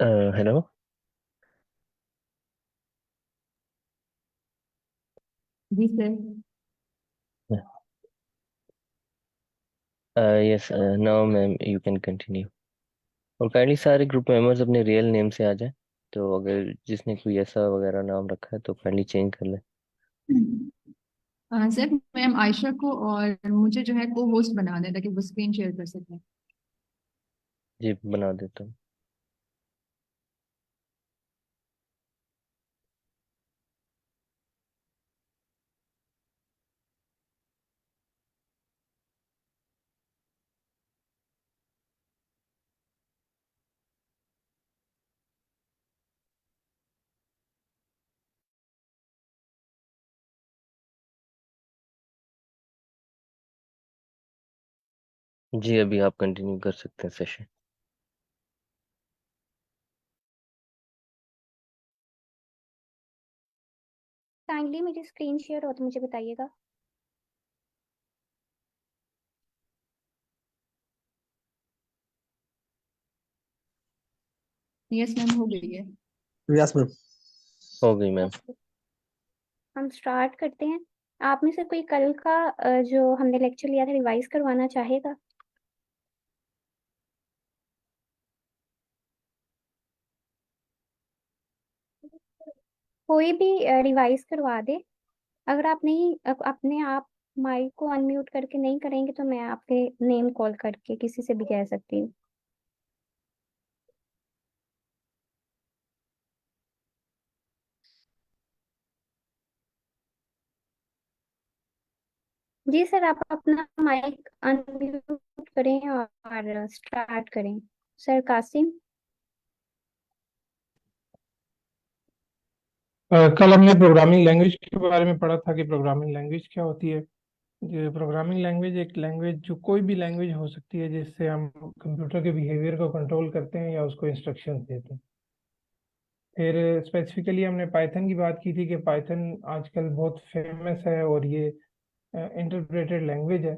Hello. जी sir. Yes, now ma'am you can continue. और kindly सारे ग्रुप मेंबर्स अपने रियल नेम से आ जाए। तो अगर जिसने कोई ऐसा वगैरह नाम रखा है तो काइंडली चेंज कर ले। सर मैम आयशा को और मुझे जो है को होस्ट बना दें ताकि वो स्क्रीन शेयर कर सकें। जी, बना देता हूँ। जी, अभी आप कंटिन्यू कर सकते हैं सेशन। काइंडली मेरी स्क्रीन शेयर हो तो मुझे बताइएगा। यस मैम हो गई है। Yes ma'am. हो गई मैम। ओके, हम स्टार्ट करते हैं। आप में से कोई कल का जो हमने लेक्चर लिया था रिवाइज करवाना चाहेगा? कोई भी रिवाइज करवा दे। अगर आप नहीं अपने आप माइक को अनम्यूट करके नहीं करेंगे तो मैं आपके नेम कॉल करके किसी से भी कह सकती हूँ। जी सर, आप अपना माइक अनम्यूट करें और स्टार्ट करें। सर कासिम। कल हमने प्रोग्रामिंग लैंग्वेज के बारे में पढ़ा था कि प्रोग्रामिंग लैंग्वेज क्या होती है। ये प्रोग्रामिंग लैंग्वेज एक लैंग्वेज जो कोई भी लैंग्वेज हो सकती है जिससे हम कंप्यूटर के बिहेवियर को कंट्रोल करते हैं या उसको इंस्ट्रक्शंस देते हैं। फिर स्पेसिफिकली हमने पाइथन की बात की थी कि पाइथन आजकल बहुत फेमस है और ये इंटरप्रेटेड लैंग्वेज है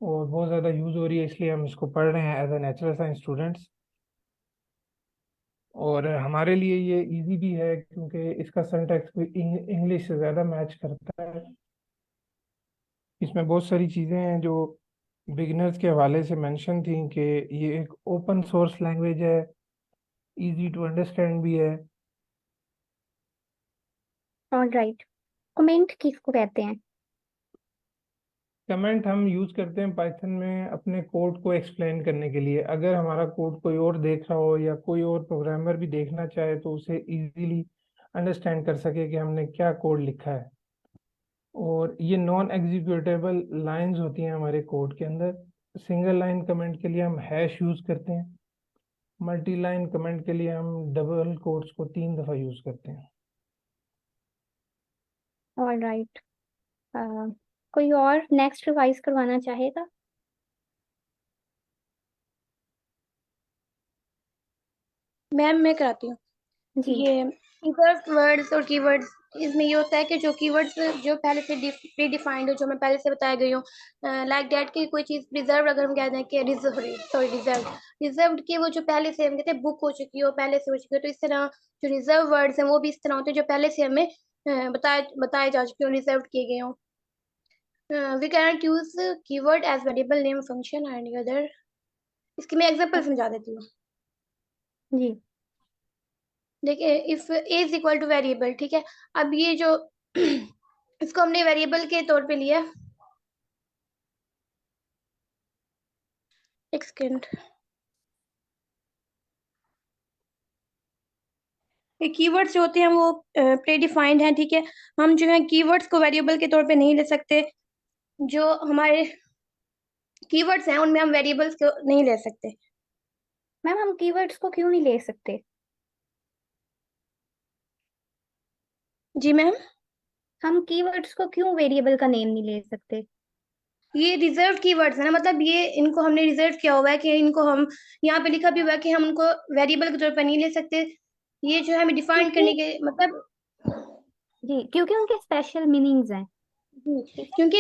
और बहुत ज़्यादा यूज़ हो रही है, इसलिए हम इसको पढ़ रहे हैं as a natural science students. और हमारे लिए ये इजी भी है क्योंकि इसका सिंटैक्स भी इंग्लिश से ज़्यादा मैच करता है। इसमें बहुत सारी चीज़ें हैं जो बिगिनर्स के हवाले से मेंशन थी कि ये एक ओपन सोर्स लैंग्वेज है, इजी टू अंडरस्टैंड भी है। ऑलराइट, कमेंट किसको कहते हैं? कमेंट हम यूज़ करते हैं पाइथन में अपने कोड को एक्सप्लेन करने के लिए। अगर हमारा कोड कोई और देख रहा हो या कोई और प्रोग्रामर भी देखना चाहे तो उसे इजीली अंडरस्टैंड कर सके कि हमने क्या कोड लिखा है। और ये नॉन एग्जीक्यूटेबल लाइंस होती हैं हमारे कोड के अंदर। सिंगल लाइन कमेंट के लिए हम हैश यूज़ करते हैं। मल्टी लाइन कमेंट के लिए हम डबल कोट्स को 3 दफ़ा यूज़ करते हैं। ऑलराइट, कोई और नेक्स्ट रिवाइज करवाना चाहेगा? मैम मैं कराती हूँ। जी। ये कीवर्ड्स वर्ड्स और कीवर्ड्स, इसमें ये होता है कि जो कीवर्ड्स जो पहले से प्री डिफाइंड हो, जो मैं पहले से बताया गई हूँ, लाइक डैट की कोई चीज़ रिजर्व, अगर हम कहते हैं कि रिजर्व की वो जो पहले से हम कहते हैं बुक हो चुकी हो, पहले से हो चुकी हो, तो इस तरह जो रिजर्व वर्ड्स हैं वो भी इस तरह होते हैं जो पहले से हमें बताए बताए जा चुके हो, रिजर्व किए गए हों। We cannot use keyword as variable name function and other. इसकी मैं एग्जांपल समझा देती हूँ। जी। देखिए, if a is equal to variable, ठीक है। अब ये जो इसको हमने वेरिएबल के तौर पे लिया। एक सेकेंड। ये कीवर्ड्स जो होते हैं वो प्री डिफाइंड हैं, ठीक है। हम जो है कीवर्ड्स को वेरिएबल के तौर पे नहीं ले सकते। जो हमारे कीवर्ड्स हैं उनमें हम वेरिएबल्स को नहीं ले सकते। मैम हम कीवर्ड्स को क्यों नहीं ले सकते? जी मैम। हम कीवर्ड्स को क्यों वेरिएबल का नेम नहीं ले सकते? ये रिजर्व कीवर्ड्स है ना, मतलब ये इनको हमने रिजर्व किया हुआ है कि इनको हम, यहाँ पे लिखा भी हुआ है कि हम उनको वेरिएबल के तौर पर नहीं ले सकते। ये जो है हमें डिफाइन करने क्योंकि के मतलब। जी, क्योंकि उनके स्पेशल मीनिंग्स हैं। जी, ठीक है। क्योंकि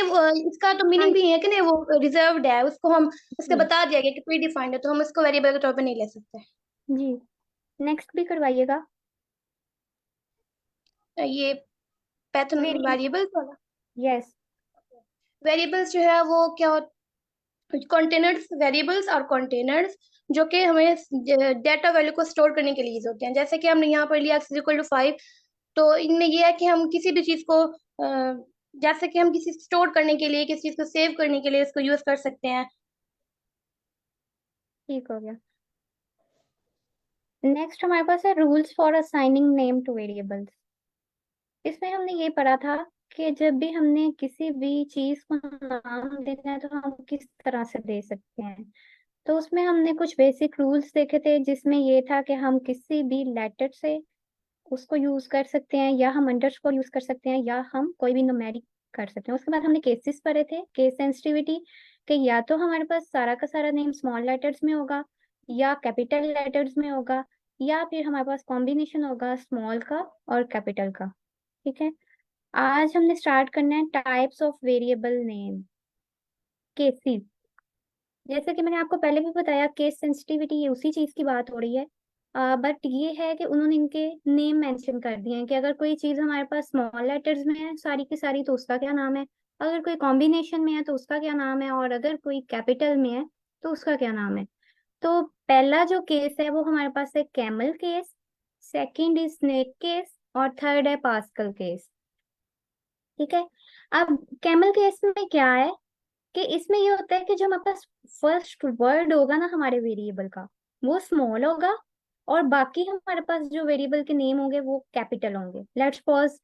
इसका तो हाँ मीनिंग भी है कि नहीं, वो रिजर्व्ड है, उसको हम उसके जी। बता दिया गया कि प्री डिफाइंड है, तो हम इसको वेरिएबल के तौर पे नहीं ले सकते। जी। नेक्स्ट भी करवाइएगा। ये पैथन वेरिएबल, वेरिएबल्स वाला। यस। वेरिएबल्स जो है वो क्या होता, कंटेनर्स, वेरिएबल्स और कंटेनर्स जो कि हमें डेटा वैल्यू को स्टोर करने के लिए यूज होते हैं। जैसे कि हमने यहाँ पर लिया x = 5, तो इनमें ये है कि हम किसी भी चीज को जैसे कि हम किसी स्टोर करने के लिए, किसी चीज को सेव करने के लिए इसको यूज कर सकते हैं। ठीक हो गया। नेक्स्ट हमारे पास है rules for assigning name two variables. इसमें हमने ये पढ़ा था कि जब भी हमने किसी भी चीज को नाम देना है तो हम किस तरह से दे सकते हैं। तो उसमें हमने कुछ बेसिक रूल्स देखे थे, जिसमें ये था कि हम किसी भी लेटर से उसको यूज कर सकते हैं, या हम अंडरस्कोर यूज कर सकते हैं, या हम कोई भी न्यूमेरिक कर सकते हैं। उसके बाद हमने केसेस पढ़े थे, केस सेंसिटिविटी, कि या तो हमारे पास सारा का सारा नेम स्मॉल लेटर्स में होगा या कैपिटल लेटर्स में होगा, या फिर हमारे पास कॉम्बिनेशन होगा स्मॉल का और कैपिटल का। ठीक है, आज हमने स्टार्ट करना है types of variable name, cases. जैसे कि मैंने आपको पहले भी बताया, केस सेंसिटिविटी ये उसी चीज की बात हो रही है, बट ये है कि उन्होंने इनके नेम मेंशन कर दिए हैं कि अगर कोई चीज हमारे पास स्मॉल लेटर्स में है सारी की सारी तो उसका क्या नाम है, अगर कोई कॉम्बिनेशन में है तो उसका क्या नाम है, और अगर कोई कैपिटल में है तो उसका क्या नाम है। तो पहला जो केस है वो हमारे पास है camel case, second is snake case, और थर्ड है पास्कल केस। ठीक है, अब कैमल केस में क्या है कि इसमें ये होता है कि जो हमारे पास फर्स्ट वर्ड होगा ना हमारे वेरिएबल का, वो स्मॉल होगा, और बाकी हमारे पास जो वेरिएबल के नेम होंगे वो कैपिटल होंगे। लेट्स सपोज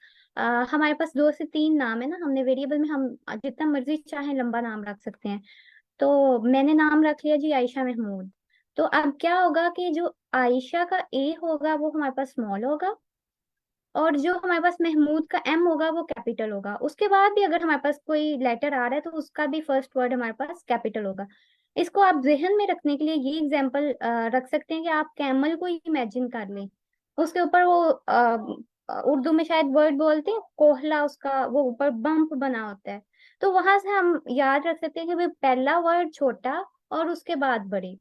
हमारे पास 2 से 3 नाम है ना, हमने वेरिएबल में हम जितना मर्जी चाहे लंबा नाम रख सकते हैं। तो मैंने नाम रख लिया जी आयशा महमूद। तो अब क्या होगा कि जो आयशा का ए होगा वो हमारे पास स्मॉल होगा, और जो हमारे पास महमूद का एम होगा वो कैपिटल होगा। उसके बाद भी अगर हमारे पास कोई लेटर आ रहा है तो उसका भी फर्स्ट वर्ड हमारे पास कैपिटल होगा। इसको आप जहन में रखने के लिए ये एग्जांपल रख सकते हैं कि आप कैमल को इमेजिन कर लें, उसके ऊपर वो उर्दू में शायद वर्ड बोलते हैं कोहला, उसका वो ऊपर बम्प बना होता है। तो वहां से हम याद रख सकते हैं कि भाई पहला वर्ड छोटा और उसके बाद बड़ी।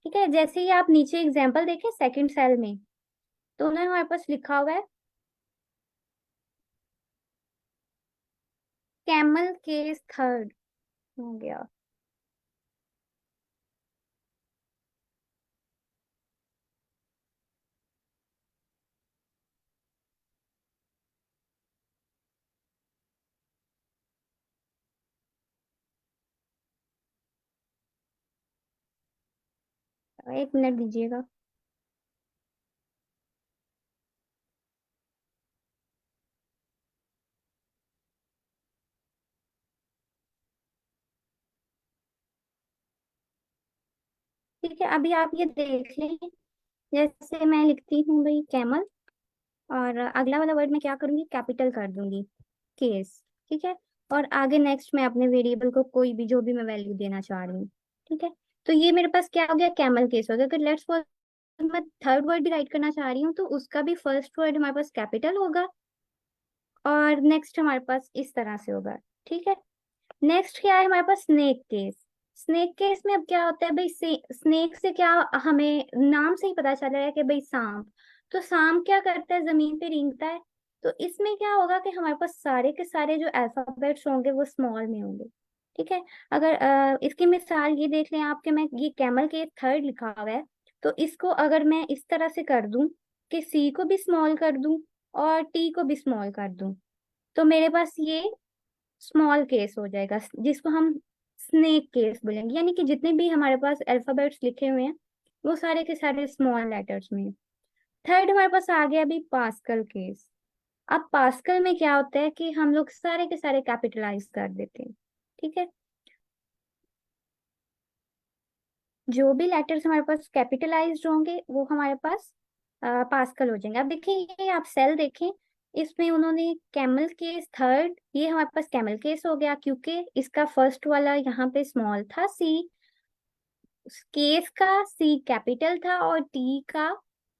ठीक है, जैसे ही आप नीचे एग्जाम्पल देखें सेकंड सेल में, तो उन्होंने हमारे पास लिखा हुआ है कैमल केस थर्ड हो गया। एक मिनट दीजिएगा। ठीक है, अभी आप ये देख लें, जैसे मैं लिखती हूँ भाई कैमल, और अगला वाला वर्ड मैं क्या करूंगी, कैपिटल कर दूंगी, केस। ठीक है, और आगे नेक्स्ट मैं अपने वेरिएबल को कोई भी जो भी मैं वैल्यू देना चाह रही हूँ। ठीक है, तो ये मेरे पास क्या हो गया, कैमल केस हो गया। अगर लेट्स सपोज मैं थर्ड वर्ड भी राइट करना चाह रही हूँ तो उसका भी फर्स्ट वर्ड हमारे पास कैपिटल होगा, और नेक्स्ट हमारे पास इस तरह से होगा। ठीक है, नेक्स्ट क्या है हमारे पास, स्नेक केस। स्नेक केस में अब क्या होता है भाई, स्नेक से क्या हमें नाम से ही पता चल रहा है कि भाई सांप, तो सांप क्या करता है, जमीन पे रेंगता है। तो इसमें क्या होगा कि हमारे पास सारे के सारे जो अल्फाबेट्स होंगे वो स्मॉल में होंगे। ठीक है, अगर इसकी मिसाल ये देख लें आप कि मैं ये कैमल के थर्ड लिखा हुआ है, तो इसको अगर मैं इस तरह से कर दूं कि सी को भी स्मॉल कर दूं और टी को भी स्मॉल कर दूं, तो मेरे पास ये स्मॉल केस हो जाएगा, जिसको हम स्नेक केस बोलेंगे। यानी कि जितने भी हमारे पास अल्फाबेट्स लिखे हुए हैं वो सारे के सारे स्मॉल लेटर्स में हैं। थर्ड हमारे पास आ गया अभी पास्कल केस। अब पास्कल में क्या होता है कि हम लोग सारे के सारे कैपिटलाइज कर देते हैं। ठीक है, जो भी लेटर्स हमारे पास कैपिटलाइज्ड होंगे वो हमारे पास पास्कल हो जाएंगे। अब देखिए, ये आप सेल देखें, इसमें उन्होंने कैमल केस थर्ड, ये हमारे पास कैमल केस हो गया क्योंकि इसका फर्स्ट वाला यहाँ पे स्मॉल था सी, केस का सी कैपिटल था और टी का,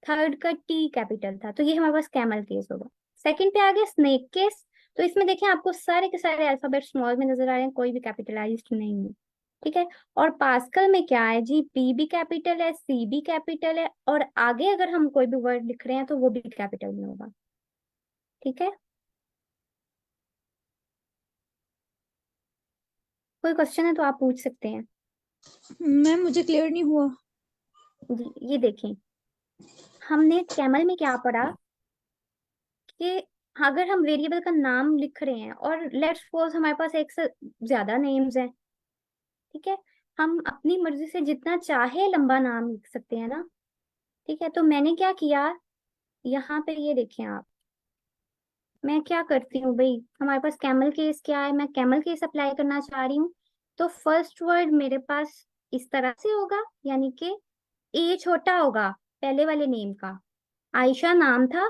थर्ड का टी कैपिटल था, तो ये हमारे पास कैमल केस होगा। सेकंड पे आ गया स्नेक केस। तो इसमें देखें आपको सारे के सारे अल्फाबेट स्मॉल में नजर आ रहे हैं, कोई भी कैपिटलाइज्ड नहीं है। ठीक है। और पास्कल में क्या है जी, पी भी कैपिटल है, सी भी कैपिटल है, और आगे अगर हम कोई भी वर्ड लिख रहे हैं तो वो भी कैपिटल में होगा। ठीक है। कोई क्वेश्चन है तो आप पूछ सकते हैं। मैम मुझे क्लियर नहीं हुआ। जी ये देखें, हमने कैमल में क्या पढ़ा कि अगर हम वेरिएबल का नाम लिख रहे हैं और लेट्स सपोज हमारे पास एक से ज्यादा नेम्स हैं, ठीक है, हम अपनी मर्जी से जितना चाहे लंबा नाम लिख सकते हैं ना। ठीक है, तो मैंने क्या किया, यहाँ पे ये देखें आप, मैं क्या करती हूँ भाई, हमारे पास कैमल केस क्या है, मैं कैमल केस अप्लाई करना चाह रही हूँ। तो फर्स्ट वर्ड मेरे पास इस तरह से होगा, यानी कि ए छोटा होगा पहले वाले नेम का। आयशा नाम था,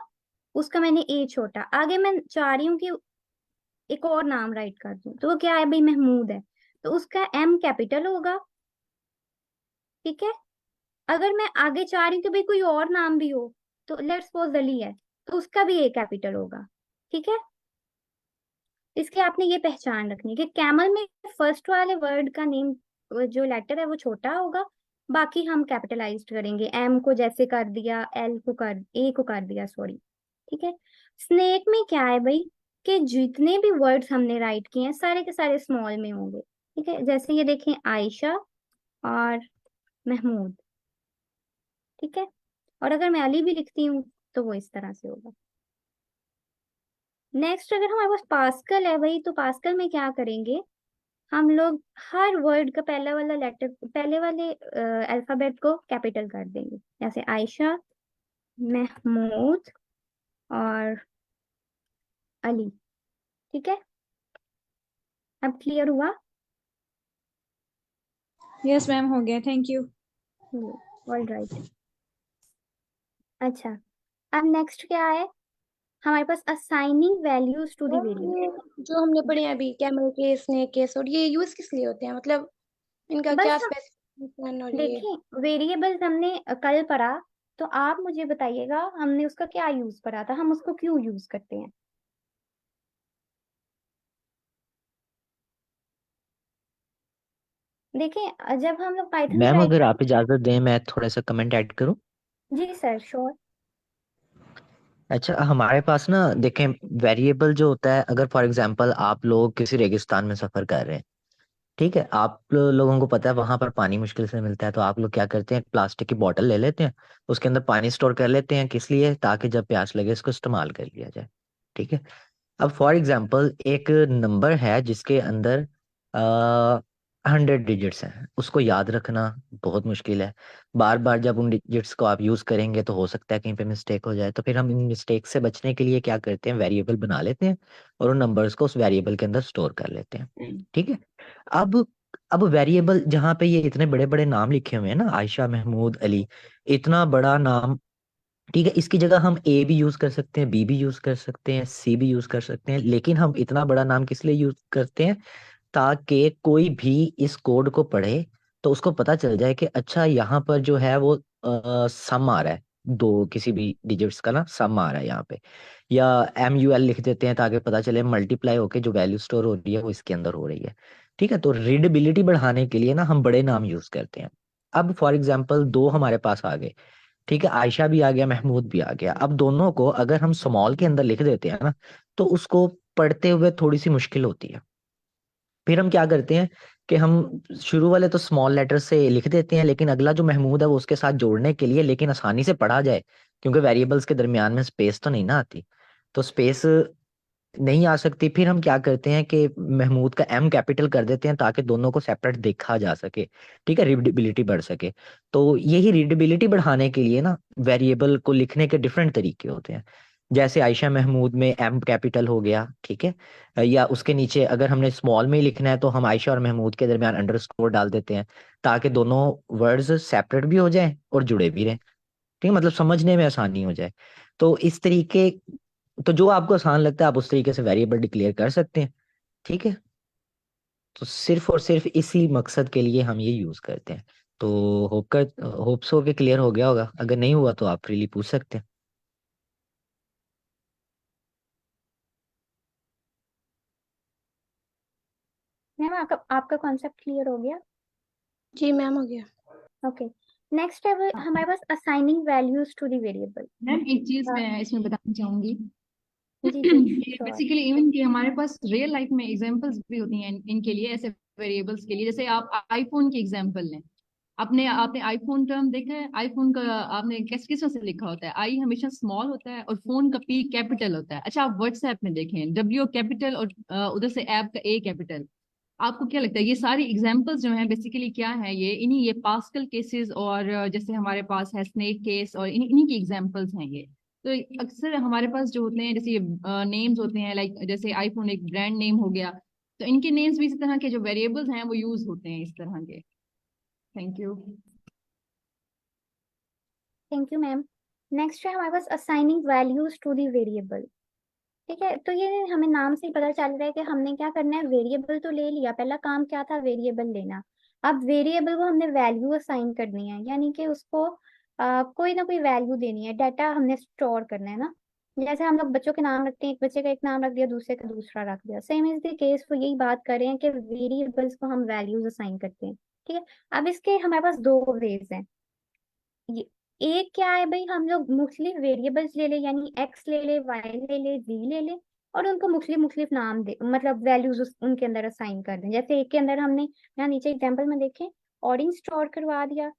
उसका मैंने ए छोटा, आगे मैं चाह रही हूँ कि एक और नाम राइट कर दूं, तो वो क्या है भाई, महमूद है, तो उसका एम कैपिटल होगा। ठीक है। अगर मैं आगे चाह रही हूँ कि भाई कोई और नाम भी हो, तो लेट्स सपोज अली है, तो उसका भी ए कैपिटल होगा। ठीक है। इसके आपने ये पहचान रखनी है कि कैमल में फर्स्ट वाले वर्ड का नेम, जो लेटर है वो छोटा होगा, बाकी हम कैपिटलाइज्ड करेंगे, एम को जैसे कर दिया, एल को कर, ए को कर दिया, सॉरी। ठीक है। स्नेक में क्या है भाई, कि जितने भी वर्ड्स हमने राइट किए हैं सारे के सारे स्मॉल में होंगे। ठीक है, जैसे ये देखें, आयशा और महमूद। ठीक है। और अगर मैं अली भी लिखती हूँ तो वो इस तरह से होगा। नेक्स्ट, अगर हमारे पास पास्कल है भाई, तो पास्कल में क्या करेंगे, हम लोग हर वर्ड का पहला वाला लेटर, पहले वाले अल्फाबेट को कैपिटल कर देंगे, जैसे आयशा, महमूद और अली। ठीक है, अब क्लियर हुआ। यस मैम हो गया, थैंक यू। All right. अच्छा, अब नेक्स्ट क्या है, हमारे पास असाइनिंग वैल्यूज टू द और वेरिएबल। ये जो हमने पढ़े हैं अभी, कैमल केस, स्नेक केस, और ये यूज किस लिए होते हैं, मतलब इनका क्या बस हम स्पेसिफिकेशन और ये। देखें, वेरिएबल्स हमने कल पढ़ा, तो आप मुझे बताइएगा हमने उसका क्या यूज पढ़ा था, हम उसको क्यों यूज करते हैं। देखें, जब हम लोग पाइथन में मैम राइट अगर कर, आप इजाजत दें मैं थोड़ा सा कमेंट ऐड करूं। जी सर श्योर। अच्छा, हमारे पास ना देखें, वेरिएबल जो होता है, अगर फॉर एग्जांपल आप लोग किसी रेगिस्तान में सफर कर रहे हैं, ठीक है, आप लोगों को पता है वहां पर पानी मुश्किल से मिलता है, तो आप लोग क्या करते हैं, एक प्लास्टिक की बोतल ले लेते हैं, उसके अंदर पानी स्टोर कर लेते हैं, किस लिए, ताकि जब प्यास लगे इसको इस्तेमाल कर लिया जाए। ठीक है। अब फॉर एग्जाम्पल एक नंबर है जिसके अंदर 100 डिजिट्स हैं, उसको याद रखना बहुत मुश्किल है। बार बार जब उन डिजिट्स को आप यूज करेंगे तो हो सकता है कहीं पे मिस्टेक हो जाए, तो फिर हम इन मिस्टेक से बचने के लिए क्या करते हैं, वेरिएबल बना लेते हैं और उन नंबर्स को उस वेरिएबल के अंदर स्टोर कर लेते हैं। ठीक है। अब अब वेरिएबल जहाँ पे ये इतने बड़े बड़े नाम लिखे हुए हैं ना, आयशा, महमूद, अली, इतना बड़ा नाम, ठीक है, इसकी जगह हम ए भी यूज कर सकते हैं, बी भी यूज कर सकते हैं, सी भी यूज कर सकते हैं, लेकिन हम इतना बड़ा नाम किस लिए यूज करते हैं, ताकि कोई भी इस कोड को पढ़े तो उसको पता चल जाए कि अच्छा यहाँ पर जो है वो सम आ रहा है, दो किसी भी डिजिट्स का ना सम आ रहा है यहाँ पे, या MUL लिख देते हैं ताकि पता चले मल्टीप्लाई होके जो वैल्यू स्टोर हो रही है वो इसके अंदर हो रही है। ठीक है, तो रीडेबिलिटी बढ़ाने के लिए ना हम बड़े नाम यूज करते हैं। अब फॉर एग्जाम्पल दो हमारे पास आ गए, ठीक है, आयशा भी आ गया, महमूद भी आ गया, अब दोनों को अगर हम स्मॉल के अंदर लिख देते हैं ना, तो उसको पढ़ते हुए थोड़ी सी मुश्किल होती है। फिर हम क्या करते हैं कि हम शुरू वाले तो स्मॉल लेटर से लिख देते हैं, लेकिन अगला जो महमूद है वो उसके साथ जोड़ने के लिए, लेकिन आसानी से पढ़ा जाए, क्योंकि वेरिएबल्स के दरमियान में स्पेस तो नहीं ना आती, तो स्पेस नहीं आ सकती, फिर हम क्या करते हैं कि महमूद का एम कैपिटल कर देते हैं ताकि दोनों को सेपरेट देखा जा सके। ठीक है, रीडेबिलिटी बढ़ सके। तो यही रीडेबिलिटी बढ़ाने के लिए ना वेरिएबल को लिखने के डिफरेंट तरीके होते हैं। जैसे आयशा महमूद में एम कैपिटल हो गया, ठीक है, या उसके नीचे अगर हमने स्मॉल में ही लिखना है तो हम आयशा और महमूद के दरमियान अंडरस्कोर डाल देते हैं, ताकि दोनों वर्ड्स सेपरेट भी हो जाएं और जुड़े भी रहें। ठीक है, मतलब समझने में आसानी हो जाए। तो इस तरीके, तो जो आपको आसान लगता है आप उस तरीके से वेरिएबल डिक्लेयर कर सकते हैं। ठीक है, तो सिर्फ और सिर्फ इसी मकसद के लिए हम ये यूज करते हैं। तो होप सो के क्लियर हो गया होगा, अगर नहीं हुआ तो आप फ्रीली पूछ सकते हैं। मैम आपका आपका कॉन्सेप्ट क्लियर हो गया। जी मैम हो गया। ओके, नेक्स्ट है हमारे पास assigning values to the variable. Ma'am एक चीज मैं इसमें बताना चाहूंगी जी जी श्योर। बेसिकली इवन कि हमारे पास रियल लाइफ में एग्जांपल्स भी होती हैं इनके लिए, ऐसे वेरिएबल्स के लिए। जैसे आप आईफोन की एग्जांपल लें, आपने आपने आईफोन टर्म देखा है? आईफोन का आपने किस वजह से लिखा होता है? आई हमेशा स्मॉल होता है और फोन का पी कैपिटल होता है। अच्छा, आप व्हाट्सएप में देखें, डब्ल्यू कैपिटल और उधर से ऐप का ए कैपिटल। आपको क्या लगता है ये सारी एग्जांपल्स जो हैं बेसिकली क्या है? ये पास्कल केसेस और जैसे हमारे पास है स्नेक केस, और इन्हीं की एग्जांपल्स हैं ये। तो अक्सर हमारे पास जो होते हैं, जैसे ये नेम्स होते हैं, लाइक जैसे आईफोन एक ब्रांड नेम हो गया, तो इनके नेम्स भी इसी तरह के जो वेरिएबल्स हैं वो यूज होते हैं इस तरह के। Thank you. Thank you ma'am. Next है हमारे पास assigning values to the variable. ठीक है, तो ये हमें नाम से ही पता चल रहा है कि हमने क्या करना है। वेरिएबल तो ले लिया, पहला काम क्या था, वेरिएबल लेना। अब वेरिएबल को हमने वैल्यू असाइन करनी है, यानी कि उसको कोई ना कोई वैल्यू देनी है, डाटा हमने स्टोर करना है ना। जैसे हम लोग बच्चों के नाम रखते हैं, एक बच्चे का एक नाम रख दिया, दूसरे का दूसरा रख दिया, सेम इज द केस। वो यही बात कर रहे हैं कि वेरिएबल्स को हम वैल्यूज असाइन करते हैं। ठीक है, अब इसके हमारे पास दो वेज हैं। ये एक क्या है भाई, हम लोग मुख्तलिफ वेरिएबल्स ले ले, यानी एक्स ले ले, वाई ले ले, जी ले ले, और उनको मुख्तलिफ मुख्तलिफ नाम दे, मतलब वैल्यूज उनके अंदर असाइन कर दें। जैसे एक के अंदर हमने यहाँ नीचे एग्जांपल में देखें ऑरेंज स्टोर करवा दिया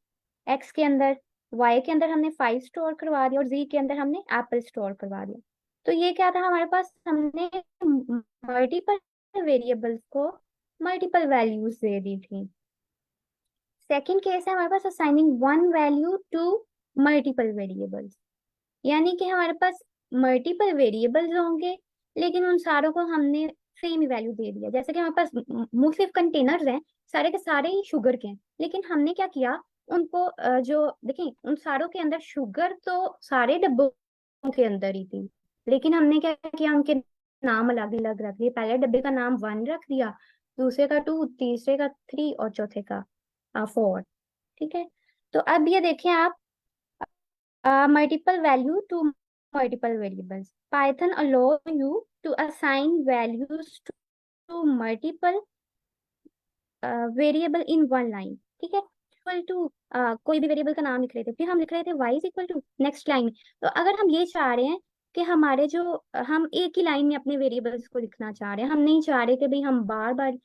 एक्स के अंदर, वाई के अंदर हमने 5 स्टोर करवा दिया, और जी के अंदर हमने एप्पल स्टोर करवा दिया। तो ये क्या था हमारे पास, हमने मल्टीपल वेरिएबल्स को मल्टीपल वैल्यूज दे दी थी। सेकंड केस है हमारे पास assigning one value to multiple variables, यानी कि हमारे पास मल्टीपल वेरिएबल्स होंगे लेकिन उन सारों को हमने सेम ही वैल्यू दे दिया। जैसे कि हमारे पास मुख्तलिफ कंटेनर्स हैं, सारे के सारे ही शुगर के हैं, लेकिन हमने क्या किया, उनको जो देखें उन सारों के अंदर शुगर तो सारे डब्बों के अंदर ही थी, लेकिन हमने क्या किया, उनके नाम अलग अलग रख दिए। पहले डब्बे का नाम 1 रख दिया, दूसरे का 2, तीसरे का 3 और चौथे का 4। ठीक है, तो अब ये देखें आप, multiple value to multiple variables. Python allow you to assign values to multiple variable in one line. ठीक है, इक्वल टू कोई भी वेरिएबल का नाम लिख रहे थे, फिर हम लिख रहे थे y is equal to next line. तो अगर हम ये चाह रहे हैं कि हमारे जो हम एक ही लाइन में अपने वेरिएबल्स को लिखना चाह रहे हैं, हम नहीं चाह रहे कि भाई हम बार बार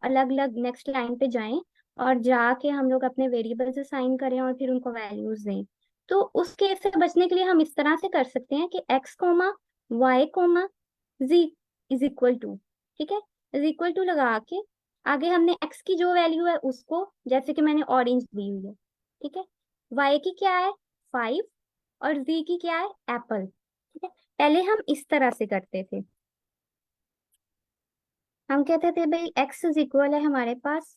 अलग अलग नेक्स्ट लाइन पे जाएं और जाके हम लोग अपने वेरिएबल्स असाइन करें और फिर उनको वैल्यूज दें, तो उस केस से बचने के लिए हम इस तरह से कर सकते हैं कि x comma y comma z is equal to, ठीक है, इज इक्वल टू लगा के आगे हमने x की जो वैल्यू है उसको, जैसे कि मैंने ऑरेंज दी हुई है, ठीक है, y की क्या है 5 और z की क्या है एप्पल। ठीक है, पहले हम इस तरह से करते थे, हम कहते थे भाई x इज इक्वल है हमारे पास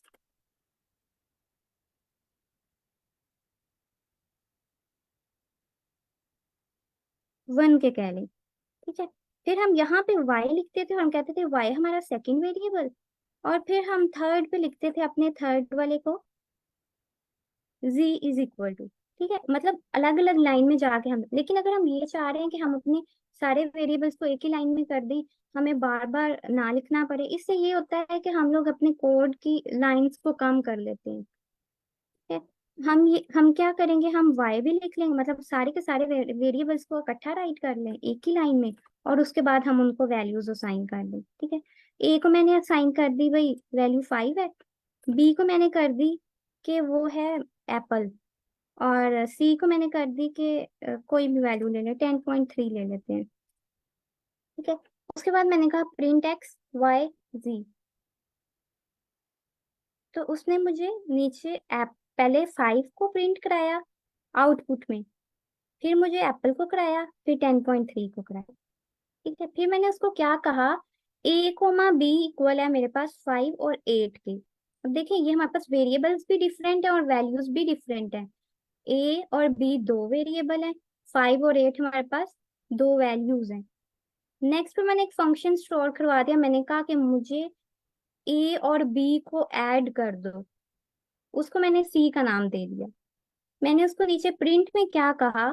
1 के कह लें। ठीक है, फिर हम यहाँ पे y लिखते थे, हम कहते थे y हमारा सेकंड वेरिएबल, और फिर हम थर्ड पे लिखते थे अपने थर्ड वाले को z इज इक्वल टू। ठीक है, मतलब अलग अलग लाइन में जाके हम, लेकिन अगर हम ये चाह रहे हैं कि हम अपने सारे वेरिएबल्स को एक ही लाइन में कर दें, हमें बार बार ना लिखना पड़े, इससे ये होता है कि हम लोग अपने कोड की लाइंस को कम कर लेते हैं। ठीक है, हम क्या करेंगे, हम y भी लिख लेंगे, मतलब सारे के सारे वेरिएबल्स को इकट्ठा राइट कर लें एक ही लाइन में, और उसके बाद हम उनको वैल्यूज असाइन कर दें। ठीक है, a को मैंने असाइन कर दी भाई वैल्यू 5 है, b को मैंने कर दी कि वो है एप्पल, और c को मैंने कर दी कि कोई भी वैल्यू ले लें, 10.3 ले लेते हैं। ठीक है, उसके बाद मैंने कहा प्रिंट x y z, तो उसने मुझे नीचे पहले 5 को प्रिंट कराया आउटपुट में, फिर मुझे एप्पल को कराया, फिर 10.3 को कराया। ठीक है, फिर मैंने उसको क्या कहा, a कोमा b इक्वल है मेरे पास 5 और 8 के। अब देखिए ये हमारे पास वेरिएबल्स भी डिफरेंट है और वैल्यूज भी डिफरेंट है, a और b दो वेरिएबल है, 5 और 8 हमारे पास दो वैल्यूज हैं। नेक्स्ट पे मैंने एक फंक्शन स्टोर करवा दिया, मैंने कहा कि मुझे a और b को ऐड कर दो, उसको मैंने c का नाम दे दिया। मैंने उसको नीचे प्रिंट में क्या कहा,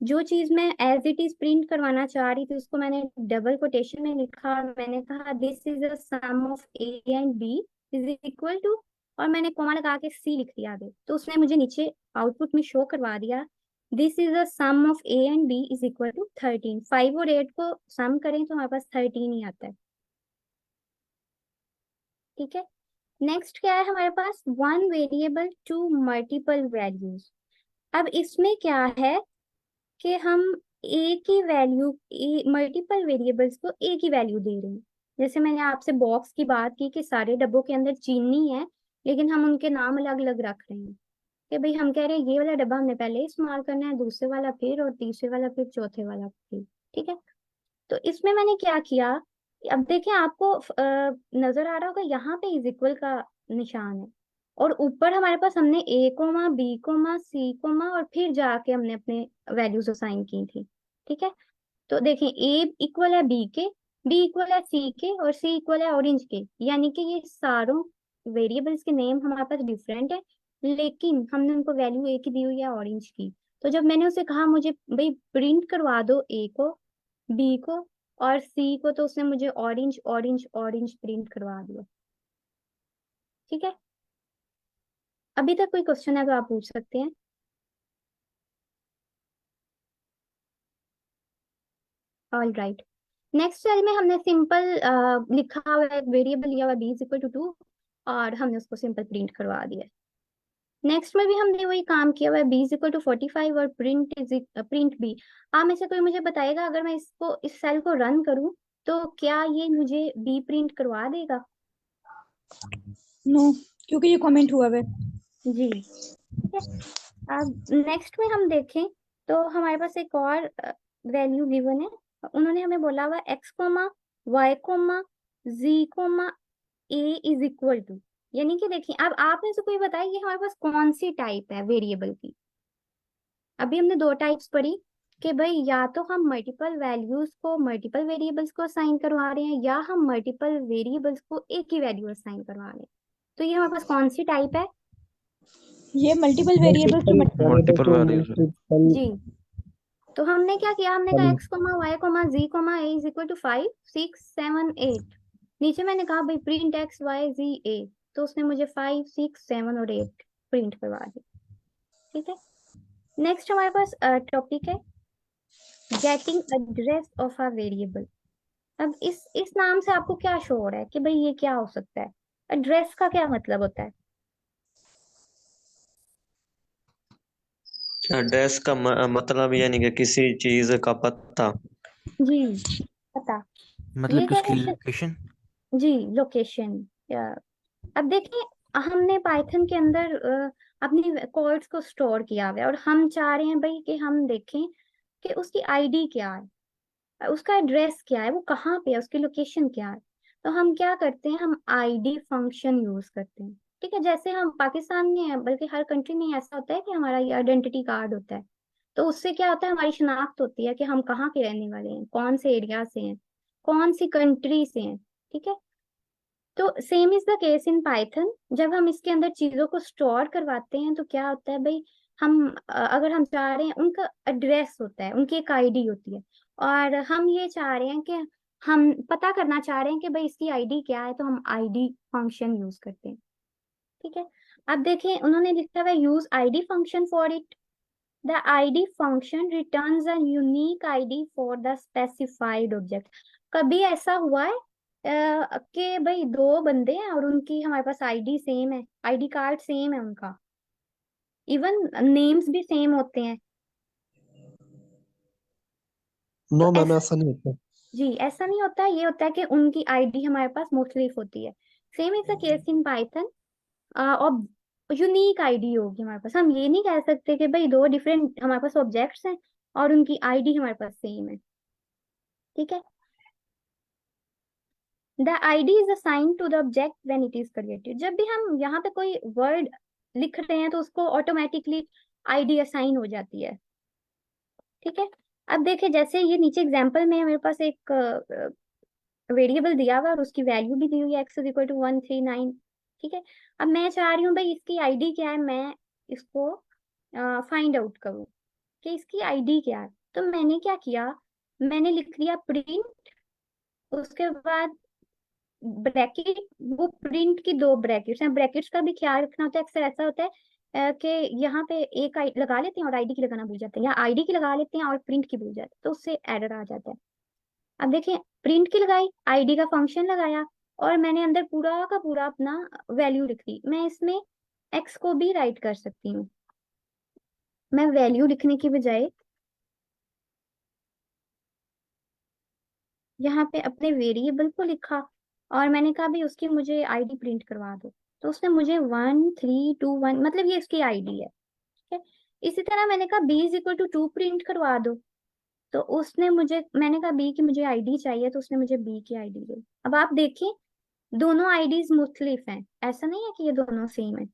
जो चीज मैं एज इट इज प्रिंट करवाना चाह रही थी उसको मैंने डबल कोटेशन में लिखा, और मैंने कहा this is a sum of a and b is equal to, और मैंने कोमा लगा के सी लिख दिया आगे, तो उसने मुझे नीचे आउटपुट में शो करवा दिया this is a sum of a and b is equal to 13। 5 और 8 को सम करें तो हमारे पास 13 ही आता है। ठीक है, नेक्स्ट क्या है हमारे पास, one variable to multiple values. अब इसमें क्या है कि हम एक ही वैल्यू, मल्टीपल वेरिएबल्स को एक ही वैल्यू दे रहे हैं। जैसे मैंने आपसे बॉक्स की बात की कि सारे डब्बों के अंदर चीनी है, लेकिन हम उनके नाम अलग अलग रख रहे हैं कि भाई हम कह रहे हैं ये वाला डब्बा हमने पहले इस्तेमाल करना है, दूसरे वाला फिर, और तीसरे वाला फिर, चौथे वाला फिर। ठीक है, तो इसमें मैंने क्या किया, अब देखिए आपको नजर आ रहा होगा यहाँ पे इज इक्वल का निशान है, और ऊपर हमारे पास हमने A comma B comma C comma और फिर जाके हमने अपने वैल्यूज असाइन की थी। ठीक है, तो देखें ए इक्वल है बी के, बी इक्वल है सी के, और सी इक्वल है ऑरेंज के, यानी कि ये सारों वेरिएबल्स के नेम हमारे पास डिफरेंट है, लेकिन हमने उनको वैल्यू एक ही दी हुई है ऑरेंज की। तो जब मैंने उसे कहा मुझे भाई प्रिंट करवा दो ए को, बी को और सी को, तो उसने मुझे ऑरेंज ऑरेंज ऑरेंज प्रिंट करवा दिया। ठीक है, अभी तक कोई क्वेश्चन है तो आप पूछ सकते हैं। ऑल राइट, नेक्स्ट सेल में हमने सिंपल लिखा हुआ है, वेरिएबल लिया हुआ बी इज इक्वल टू 2 और हमने उसको सिंपल प्रिंट करवा दिया। नेक्स्ट में भी हमने वही काम किया हुआ है, बी इज इक्वल टू 45 और प्रिंट बी। आप में से कोई मुझे बताएगा अगर मैं इसको, इस सेल को रन करूं तो क्या ये मुझे बी प्रिंट करवा देगा? नो, क्योंकि ये कमेंट हुआ है। जी, ठीक है। अब नेक्स्ट में हम देखें तो हमारे पास एक और वैल्यू गिवन है, उन्होंने हमें बोला हुआ x comma y comma z comma a is equal to, यानी कि देखिए अब आप में से कोई बताए ये हमारे पास कौन सी टाइप है वेरिएबल की। अभी हमने दो टाइप्स पढ़ी कि भाई या तो हम मल्टीपल वैल्यूज को मल्टीपल वेरिएबल्स को असाइन करवा रहे हैं, या हम मल्टीपल वेरिएबल्स को एक ही वैल्यू असाइन करवा रहे हैं। तो ये हमारे पास कौन सी टाइप है? ये मल्टीपल वेरिएबल्स की मल्टीपल वेरिएबल। जी, तो हमने क्या किया, हमने कहा x comma y comma z comma a is equal to 5 6 7 8। नीचे मैंने कहा भाई print x y z a, तो उसने मुझे 5 6 7 और 8 प्रिंट करवा दी। ठीक है, नेक्स्ट हमारे पास टॉपिक है getting address of a variable. अब इस नाम से आपको क्या शो हो रहा है कि भाई ये क्या हो सकता है? एड्रेस का क्या मतलब होता है? एड्रेस का मतलब यानी कि किसी चीज का पता। जी, पता, मतलब ये कि उसकी कैसे? लोकेशन। जी, लोकेशन। अब देखिए हमने पाइथन के अंदर अपनी कोड्स को स्टोर किया हुआ है, और हम चाह रहे हैं भाई कि हम देखें कि उसकी आईडी क्या है, उसका एड्रेस क्या है, वो कहाँ पे है, उसकी लोकेशन क्या है। तो हम क्या करते हैं, हम आईडी फंक्शन यूज करते हैं। ठीक है, जैसे हम पाकिस्तान में है, बल्कि हर कंट्री में ऐसा होता है कि हमारा ये आइडेंटिटी कार्ड होता है, तो उससे क्या होता है, हमारी शनाख्त होती है कि हम कहाँ के रहने वाले हैं, कौन से एरिया से हैं, कौन सी कंट्री से हैं। ठीक है, तो same is the case in Python. जब हम इसके अंदर चीजों को स्टोर करवाते हैं तो क्या होता है भाई, हम अगर हम चाह रहे हैं, उनका एड्रेस होता है, उनकी एक आईडी होती है, और हम ये चाह रहे हैं कि हम पता करना चाह रहे हैं कि भाई इसकी आईडी क्या है, तो हम आईडी फंक्शन यूज करते हैं। ठीक है, अब देखें उन्होंने लिखा हुआ है use ID function for it, the ID function returns a unique ID for the specified object. कभी ऐसा हुआ है कि भाई दो बंदे हैं और उनकी हमारे पास आईडी सेम है, आईडी कार्ड सेम है उनका, इवन नेम्स भी सेम होते हैं? तो नो मैम, ऐसा, ऐसा नहीं होता। जी ऐसा नहीं होता, ये होता है कि उनकी आईडी हमारे पास मुख्तलिफ होती है। Same is the case in Python, और यूनिक आईडी होगी हमारे पास। हम ये नहीं कह सकते कि भाई दो डिफरेंट हमारे पास ऑब्जेक्ट्स हैं और उनकी आईडी हमारे पास सेम है। ठीक है, the ID is assigned to the object when it is created. जब भी हम यहाँ पे कोई वर्ड लिख रहे हैं तो उसको ऑटोमेटिकली आईडी असाइन हो जाती है। ठीक है, अब देखिए जैसे ये नीचे एग्जांपल में मेरे पास एक वेरिएबल दिया हुआ है और उसकी वैल्यू भी दी हुई है, एक्स इज इक्वल टू 139। ठीक है, अब मैं चाह रही हूँ भाई इसकी आईडी क्या है, मैं इसको फाइंड आउट करूँ कि इसकी आईडी क्या है। तो मैंने क्या किया, मैंने लिख दिया प्रिंट, उसके बाद ब्रैकेट, वो प्रिंट की 2 ब्रैकेट्स हैं। ब्रैकेट्स का भी ख्याल रखना होता है। अक्सर ऐसा होता है कि यहाँ पे एक लगा लेते हैं और आईडी की लगाना भूल जाते हैं, या आईडी की लगा लेते हैं और प्रिंट की भूल जाते हैं, तो उससे एरर आ जाता है। अब देखिए, प्रिंट की लगाई, आईडी का फंक्शन लगाया, और मैंने अंदर पूरा का पूरा अपना वैल्यू लिख दी। मैं इसमें एक्स को भी राइट कर सकती हूँ। मैं वैल्यू लिखने की बजाय यहाँ पे अपने वेरिएबल को लिखा, और मैंने कहा भी उसकी मुझे आईडी प्रिंट करवा दो, तो उसने मुझे 1321, मतलब ये इसकी आईडी है। ठीक है। इसी तरह मैंने कहा b is equal to 2 print करवा दो, तो उसने मुझे, मैंने कहा बी की मुझे आईडी चाहिए, तो उसने मुझे बी की आईडी दी। अब आप देखिए, दोनों आईडीज मुख्तलिफ हैं, ऐसा नहीं है कि ये दोनों सेम है।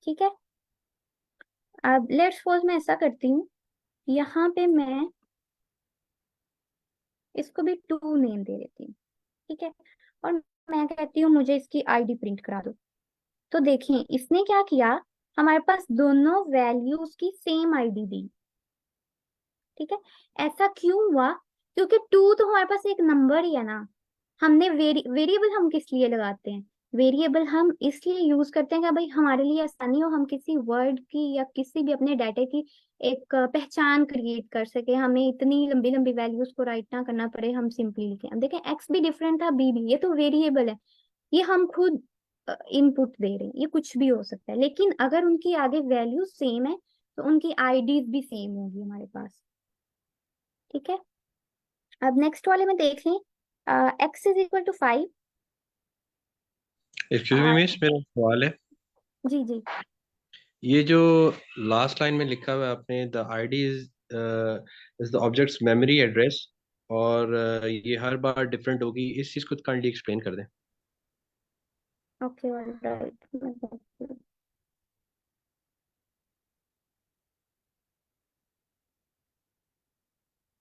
ठीक है। अब लेट्स सपोज मैं ऐसा करती हूँ, यहाँ पे मैं इसको भी 2 नेम दे देती हूँ। ठीक है। और मैं कहती हूँ मुझे इसकी आईडी प्रिंट करा दो। तो देखिए इसने क्या किया, हमारे पास दोनों वैल्यूज की सेम आईडी दी। ठीक है। ऐसा क्यों हुआ? क्योंकि 2 तो हमारे पास एक नंबर ही है ना। हमने वेरिएबल हम किस लिए लगाते हैं? वेरिएबल हम इसलिए यूज करते हैं कि भाई हमारे लिए आसानी हो, हम किसी वर्ड की या किसी भी अपने डाटा की एक पहचान क्रिएट कर सके, हमें इतनी लंबी लंबी वैल्यूज को राइट ना करना पड़े, हम सिंपली लिखें। अब देखें, एक्स भी डिफरेंट था, बी भी, ये तो वेरिएबल है, ये हम खुद इनपुट दे रहे हैं, ये कुछ भी हो सकता है। लेकिन अगर उनकी आगे वैल्यू सेम है तो उनकी आईडीज भी सेम होगी हमारे पास। ठीक है। अब नेक्स्ट वाले में देख लें, x is equal to 5। Excuse me miss, मेरा सवाल है। जी जी। ये जो लास्ट लाइन में लिखा हुआ है आपने, the ID is the objects memory address, और ये हर बार डिफरेंट होगी, इस चीज को काइंडली एक्सप्लेन कर दें। Okay, alright.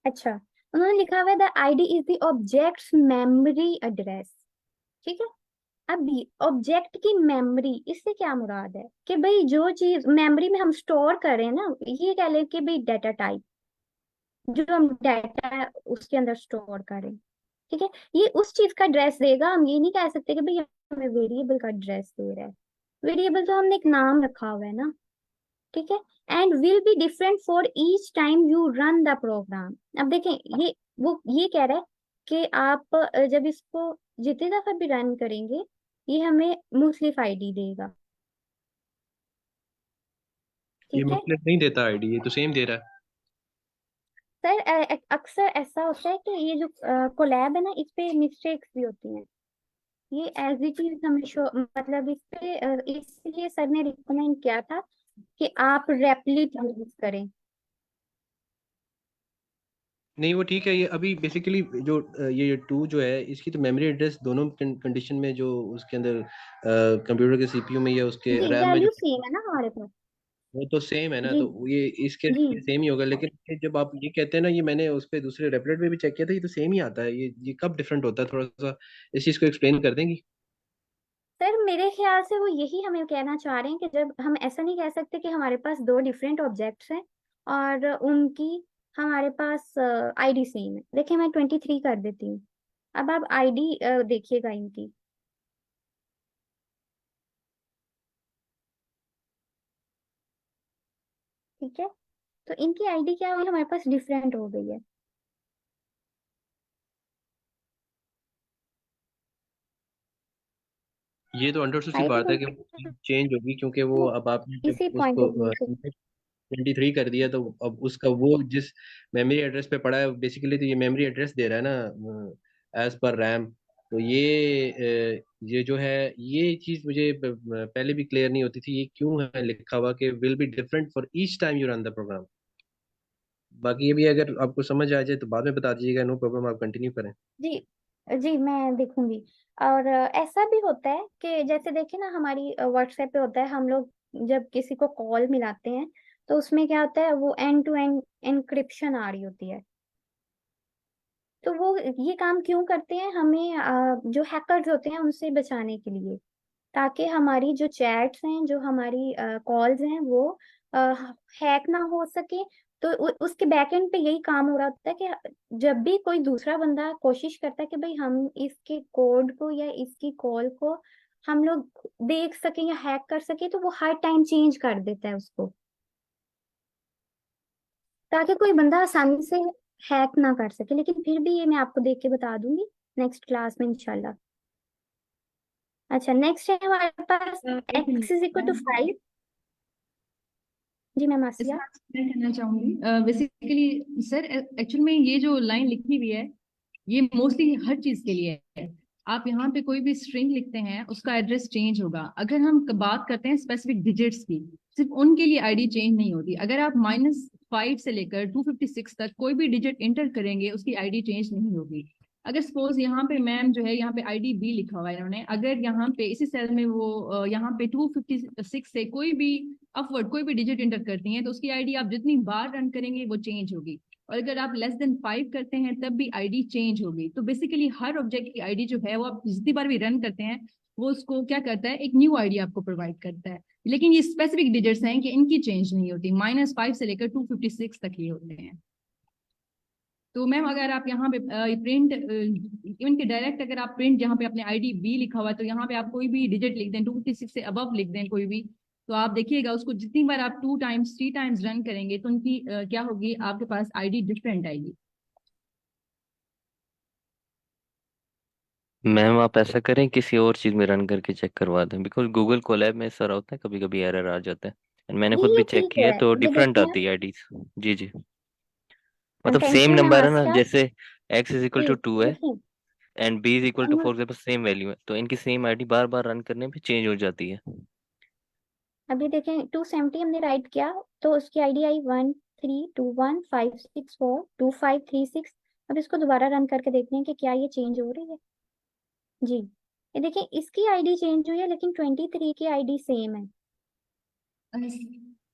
अच्छा, उन्होंने लिखा हुआ है the ID is the objects memory address. ठीक है। अब ऑब्जेक्ट की मेमोरी, इससे क्या मुराद है कि भाई जो चीज मेमोरी में हम स्टोर करें ना, ये कह लें कि भाई डाटा टाइप, जो हम डाटा उसके अंदर स्टोर करें। ठीक है। ये उस चीज का एड्रेस देगा। हम ये नहीं कह सकते कि भाई हमें वेरिएबल का एड्रेस दे रहा है। वेरिएबल तो हमने एक नाम रखा हुआ है ना। ठीक है। And will be different for each time you run the program. अब देखें, ये कह रहा है कि आप जब इसको जितनी दफा भी रन करेंगे, ये हमें मुख्तलिफ आईडी देगा। ये ठीक है। मुख्तलिफ नहीं देता आईडी, ये तो सेम दे रहा है। सर, अक्सर ऐसा होता है कि ये जो कोलैब है ना, इस पे मिस्टेक्स भी होती हैं। ये एज इट इज हमें मतलब इस पे इसलिए सर ने रिकमेंड किया था कि आप रेपलिट यूज करें। नहीं वो ठीक है, ये अभी बेसिकली जो ये 2 जो है, इसकी तो मेमोरी एड्रेस दोनों कंडीशन में, जो उसके अंदर कंप्यूटर के सीपीयू में या उसके जी, रैम में जो, वैल्यू सेम है ना हमारे पास। वो तो सेम है ना, जी तो ये इसके जी। सेम ही होगा। लेकिन ये जब आप ये कहते हैं ना, ये मैंने उस पे दूसरे रेपलेट में भी चेक किया था, ये तो सेम ही आता है। ये कब डिफरेंट होता है? थोड़ा सा इस चीज को एक्सप्लेन कर देंगी? सर, मेरे ख्याल से वो यही हमें कहना चाह रहे हैं कि जब हम ऐसा नहीं कह सकते कि हमारे पास 2 डिफरेंट ऑब्जेक्ट्स हैं और उनकी हमारे पास आईडी सेम है। देखिए, मैं 23 कर देती हूँ। अब आप आईडी देखिएगा इनकी। ठीक है। तो इनकी आईडी क्या हुई, हमारे पास डिफरेंट हो गई है। ये तो अंडरस्टूड सी आईडी बात है कि चेंज होगी, क्योंकि वो अब आपने जब इसी पॉइंट उसको ऑफ व्यू से। 23 कर दिया, तो अब उसका वो जिस मेमोरी एड्रेस पे पड़ा है, बेसिकली तो ये मेमोरी एड्रेस दे रहा है ना, एज पर रैम। तो ये जो है, ये चीज मुझे पहले भी क्लियर नहीं होती थी, ये क्यों है लिखा हुआ कि will be different for each time you run the program. बाकी ये भी अगर आपको समझ आ जाए तो बाद में बता दीजिएगा, नो प्रॉब्लम, आप कंटिन्यू करें। जी जी, मैं देखूंगी। और ऐसा भी होता है कि जैसे देखिए ना, हमारी व्हाट्सएप पे होता है, हम लोग जब किसी को कॉल मिलाते हैं तो उसमें क्या होता है, वो एंड टू एंड एनक्रिप्शन आ रही होती है। तो वो ये काम क्यों करते हैं? हमें जो हैकर्स होते हैं उनसे बचाने के लिए, ताकि हमारी जो चैट्स हैं, जो हमारी कॉल्स हैं, वो हैक ना हो सके तो उसके बैकएंड पे यही काम हो रहा होता है कि जब भी कोई दूसरा बंदा कोशिश करता है कि भाई हम इसके कोड को या इसकी कॉल को हम लोग देख सके या हैक कर सके, तो वो हर टाइम चेंज कर देता है उसको, ताकि कोई बंदा आसानी से हैक ना कर सके। लेकिन फिर भी ये मैं आपको देख के बता दूंगी नेक्स्ट क्लास में इंशाल्लाह। अच्छा, नेक्स्ट है हमारे पास एक x is equal to minus 5। जी मैम इसमें आसिया। मैं कहना चाहूंगी बेसिकली सर, एक्चुअल में ये जो लाइन लिखी हुई है ये मोस्टली हर चीज के लिए है। आप यहाँ पे कोई भी स्ट्रिंग लिखते हैं उसका एड्रेस चेंज होगा। अगर हम बात करते हैं स्पेसिफिक डिजिट्स की, सिर्फ उनके लिए आईडी चेंज नहीं होती। अगर आप -5 से लेकर 256 तक कोई भी डिजिट इंटर करेंगे उसकी आईडी चेंज नहीं होगी। अगर सपोज यहाँ पे मैम जो है यहाँ पे आईडी बी लिखा हुआ है इन्होंने, अगर यहाँ पे इसी सेल में वो यहाँ पे 256 से कोई भी अपवर्ड कोई भी डिजिट इंटर करती हैं तो उसकी आईडी आप जितनी बार रन करेंगे वो चेंज होगी। और अगर आप <5 करते हैं तब भी आईडी चेंज होगी। तो बेसिकली हर ऑब्जेक्ट की आईडी जो है वो आप जितनी बार भी रन करते हैं वो उसको क्या करता है, एक न्यू आईडी आपको प्रोवाइड करता है। लेकिन ये स्पेसिफिक डिजिट्स हैं कि इनकी चेंज नहीं होती, -5 से लेकर 256 तक ये होते हैं। तो मैम अगर आप यहाँ पे प्रिंट इवन के डायरेक्ट अगर आप प्रिंट जहाँ पे अपने आईडी बी लिखा हुआ है तो यहाँ पे आप कोई भी डिजिट लिख दें, 256 से अबव लिख दें कोई भी, तो आप देखिएगा उसको जितनी बार आप 2 टाइम्स 3 टाइम्स रन करेंगे तो उनकी क्या होगी, आपके पास आईडी डिफरेंट आएगी। मैम आप ऐसा करें किसी और चीज़ में रन करके चेक करवा दें, बिकॉज गूगल कोलैब में ऐसा होता है, कभी कभी एरर आ जाता है। And मैंने खुद जी भी ये चेक ठीक किया है, है तो ये डिफरेंट देखिए आती है आईडीज। जी जी, मतलब सेम टेंशन मैम नंबर है ना, आसिया। जैसे x इज इक्वल जी टू 2 है देखिए, and b is equal to हम 4 के पास सेम वैल्यू है, तो इनकी सेम आईडी बार बार रन करने पे चेंज हो जाती है। अभी देखें 270 हमने राइट किया तो उसकी आईडी आई 13215642536। अब इसको दोबारा रन करके देखते हैं कि क्या ये चेंज हो रही है। जी ये देखिए इसकी आईडी चेंज हुई है लेकिन 23 की आईडी सेम है।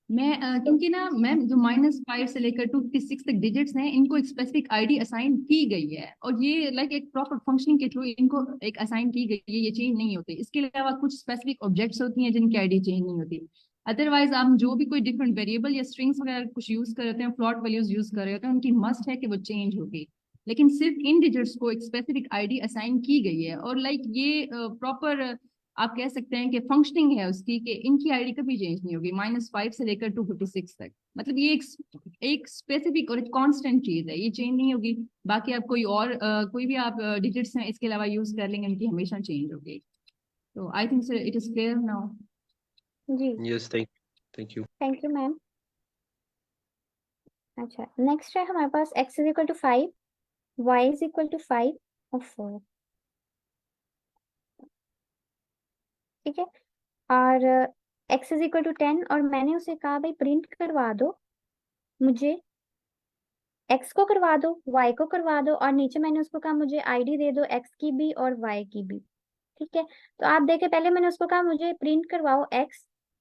मैं तो क्योंकि ना मैम जो -5 से लेकर 256 तक डिजिट्स हैं इनको एक स्पेसिफिक आईडी असाइन की गई है और ये लाइक एक प्रॉपर फंक्शनिंग के थ्रू इनको एक असाइन की गई है, ये चेंज नहीं होते। इसके अलावा कुछ स्पेसिफिक ऑब्जेक्ट्स होती हैं जिनकी आईडी चेंज नहीं होती। अदरवाइज आप जो भी कोई डिफरेंट वेरिएबल या स्ट्रिंग्स वगैरह कुछ यूज कर रहे हैं, फ्लोट वैल्यूज यूज कर रहे होते हैं, उनकी मस्ट है कि वो चेंज होगी। लेकिन सिर्फ इन डिजिट्स को एक स्पेसिफिक आईडी असाइन की गई है और लाइक ये प्रॉपर आप कह सकते हैं कि फंक्शनिंग है उसकी, कि इनकी आईडी कभी चेंज नहीं होगी -5 से लेकर 256 तक। मतलब ये एक स्पेसिफिक और एक कांस्टेंट चीज है, ये चेंज नहीं होगी। बाकी आप कोई और कोई भी आप डिजिट्स हैं इसके अलावा यूज कर लेंगे, इनकी हमेशा चेंज होगी। तो I think sir it is clear now. जी yes, thank you. Thank you ma'am. अच्छा नेक्स्ट है हमारे पास x is equal to 5, y is equal to 5 और 4। ठीक है, और x इज इक्वल टू 10 और मैंने उसे कहा भाई प्रिंट करवा दो मुझे, x को करवा दो y को करवा दो, और नीचे मैंने उसको कहा मुझे आईडी दे दो x की भी और y की भी। ठीक है, तो आप देखें पहले मैंने उसको कहा मुझे प्रिंट करवाओ x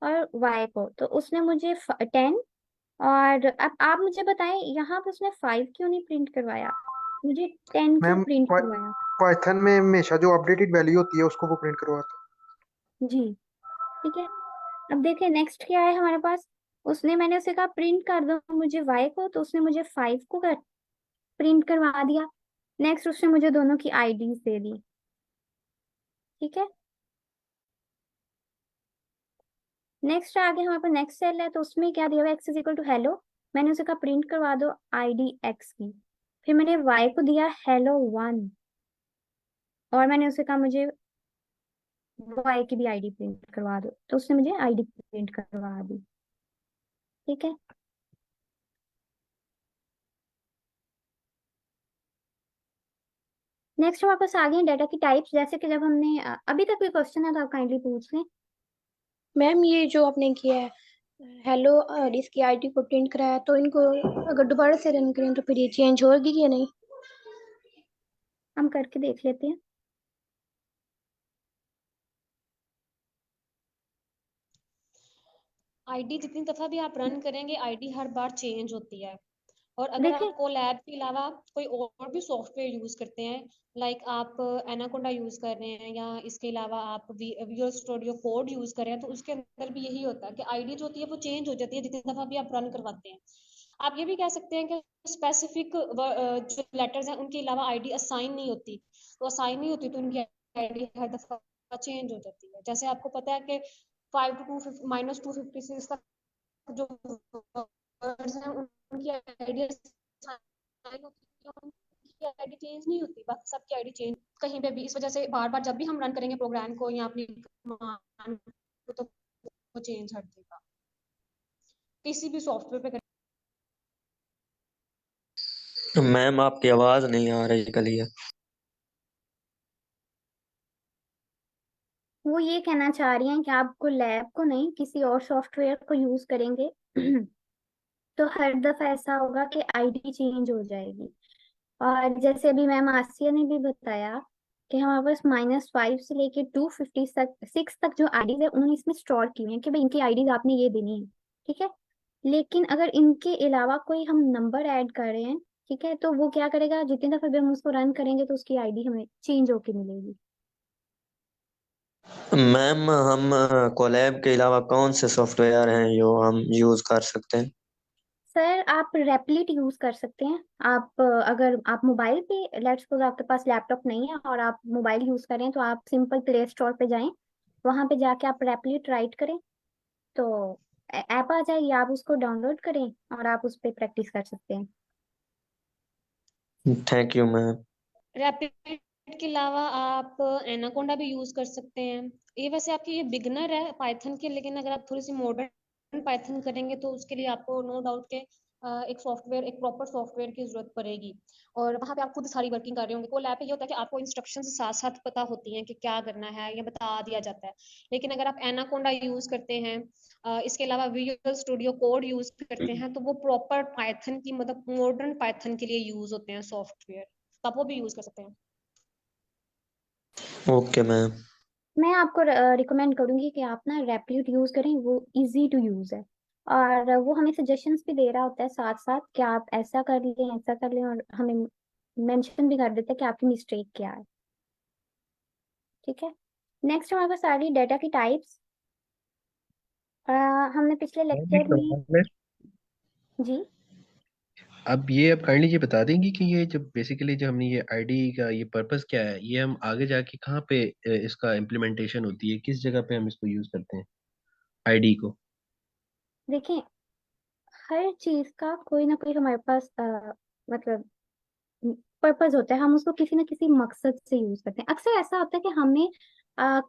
और y को, तो उसने मुझे 10, और अब आप मुझे बताएं यहाँ पे उसने 5 क्यों नहीं प्रिंट करवाया, मुझे 10 क्यों मैम प्रिंट करवाया। पाइथन में हमेशा जो अपडेटेड वैल्यू होती है उसको वो प्रिंट करवाता जी ठीक है, अब देखिए नेक्स्ट क्या है हमारे पास। उसने मैंने उसे कहा प्रिंट कर दो मुझे y को, तो उसने मुझे 5 को प्रिंट करवा दिया। नेक्स्ट उसने मुझे दोनों की आईडीज दे दी। ठीक है, नेक्स्ट आगे हमारे पास नेक्स्ट सेल है, तो उसमें क्या दिया हुआ x is equal to hello, मैंने उसे कहा प्रिंट करवा दो आईडी x की। फिर मैंने y को दिया hello 1 और मैंने उसे कहा मुझे y की भी आईडी प्रिंट करवा दो, तो उसने मुझे आईडी प्रिंट करवा दी। ठीक है, नेक्स्ट हमारे पास आ गए डाटा की टाइप्स, जैसे कि जब हमने अभी तक कोई क्वेश्चन है तो आप काइंडली पूछ लें। मैम ये जो आपने किया है हेलो और इसकी आईडी को प्रिंट कराया, तो इनको अगर दोबारा से रन करें तो फिर ये चेंज होगी या नहीं? हम करके देख लेते हैं। आईडी जितनी दफा भी आप रन करेंगे आईडी हर बार चेंज होती है। और अगर देखिए आप कोलैब के अलावा कोई और भी सॉफ्टवेयर यूज करते हैं, लाइक आप एनाकोंडा यूज कर रहे हैं या इसके अलावा आप विजुअल स्टूडियो कोड यूज कर रहे हैं, तो उसके अंदर भी यही होता है कि आईडी जो होती है वो चेंज हो जाती है जितनी दफा भी आप रन करवाते हैं। आप ये भी कह सकते हैं कि स्पेसिफिक जो लेटर्स हैं उनके अलावा आईडी असाइन नहीं होती, तो असाइन नहीं होती तो उनकी आईडी हर दफा चेंज हो जाती है। जैसे आपको पता है कि 5 to 2 -256 तक जो वर्ड्स हैं उनकी आईडी असाइन होती है, उनकी आईडी चेंज नहीं होती, बाकी सबकी आईडी चेंज कहीं पे भी। इस वजह से बार बार जब भी हम रन करेंगे प्रोग्राम को या अपनी कमांड को, तो वो चेंज हट देगा किसी भी सॉफ्टवेयर पे। मैम आपकी आवाज नहीं आ रही क्लियर। वो ये कहना चाह रही हैं कि आपको लैब को नहीं किसी और सॉफ्टवेयर को यूज करेंगे तो हर दफा ऐसा होगा कि आईडी चेंज हो जाएगी। और जैसे अभी मैम आसिया ने भी बताया कि हमारे पास -5 से लेके 256 तक जो आईडीज है उन्होंने इसमें स्टोर की हुई है कि भाई इनकी आईडीज आपने ये देनी है, ठीक है। लेकिन अगर इनके अलावा कोई हम नंबर ऐड कर रहे हैं, ठीक है, तो वो क्या करेगा, जितनी दफा भी हम उसको रन करेंगे तो उसकी आईडी हमें चेंज होके मिलेगी। मैम हम कोलैब के अलावा कौन से सॉफ्टवेयर हैं जो हम यूज कर सकते हैं? सर आप रेपलिट यूज कर सकते हैं। आप अगर आप मोबाइल पे, लेट्स सपोज आपके पास लैपटॉप नहीं है और आप मोबाइल यूज कर रहे हैं, तो आप सिंपल प्ले स्टोर पे जाएं, वहां पे जाके आप रेपलिट राइट करें तो ऐप आ जाएगी, आप उसको डाउनलोड करें और आप उस पर प्रैक्टिस कर सकते हैं। Thank you ma'am. रैपिड के अलावा आप एनाकोंडा भी यूज कर सकते हैं। ये वैसे आपकी ये बिगनर है पाइथन के, लेकिन अगर आप थोड़ी सी मॉडर्न पाइथन करेंगे तो उसके लिए आपको नो डाउट के एक सॉफ्टवेयर, एक प्रॉपर सॉफ्टवेयर की जरूरत पड़ेगी। और वहां पे आप खुद सारी वर्किंग कर रहे होंगे। कोलैब पे ये होता है कि आपको इंस्ट्रक्शंस साथ साथ पता होती हैं कि क्या करना है, ये बता दिया जाता है। लेकिन अगर आप एनाकोंडा यूज करते हैं, इसके अलावा विजुअल स्टूडियो कोड यूज करते हैं, तो वो प्रॉपर पाइथन की, मतलब मॉडर्न पाइथन के लिए यूज होते हैं सॉफ्टवेयर, तो आप वो भी यूज कर सकते हैं। Okay ma'am. मैं आपको रिकमेंड करूंगी कि आप ना रेपलिट यूज करें, वो इजी टू यूज है और वो हमें सजेशंस भी दे रहा होता है साथ साथ कि आप ऐसा कर लें, ऐसा कर लें, और हमें मेंशन भी कर देता है कि आपकी मिस्टेक क्या है, ठीक है। नेक्स्ट हमारे पास आ रही डेटा की टाइप्स। हमने पिछले लेक्चर में जी अब काइंडली ये बता देंगी कि ये जब बेसिकली जो हमने ये आईडी का ये पर्पस क्या है, ये हम आगे जाके कहाँ पे इसका इम्प्लीमेंटेशन होती है, किस जगह पे हम इसको यूज करते हैं आईडी को? देखें, हर चीज का कोई ना कोई हमारे पास मतलब पर्पस होता है, हम उसको किसी ना किसी मकसद से यूज करते हैं। अक्सर ऐसा होता है कि हमें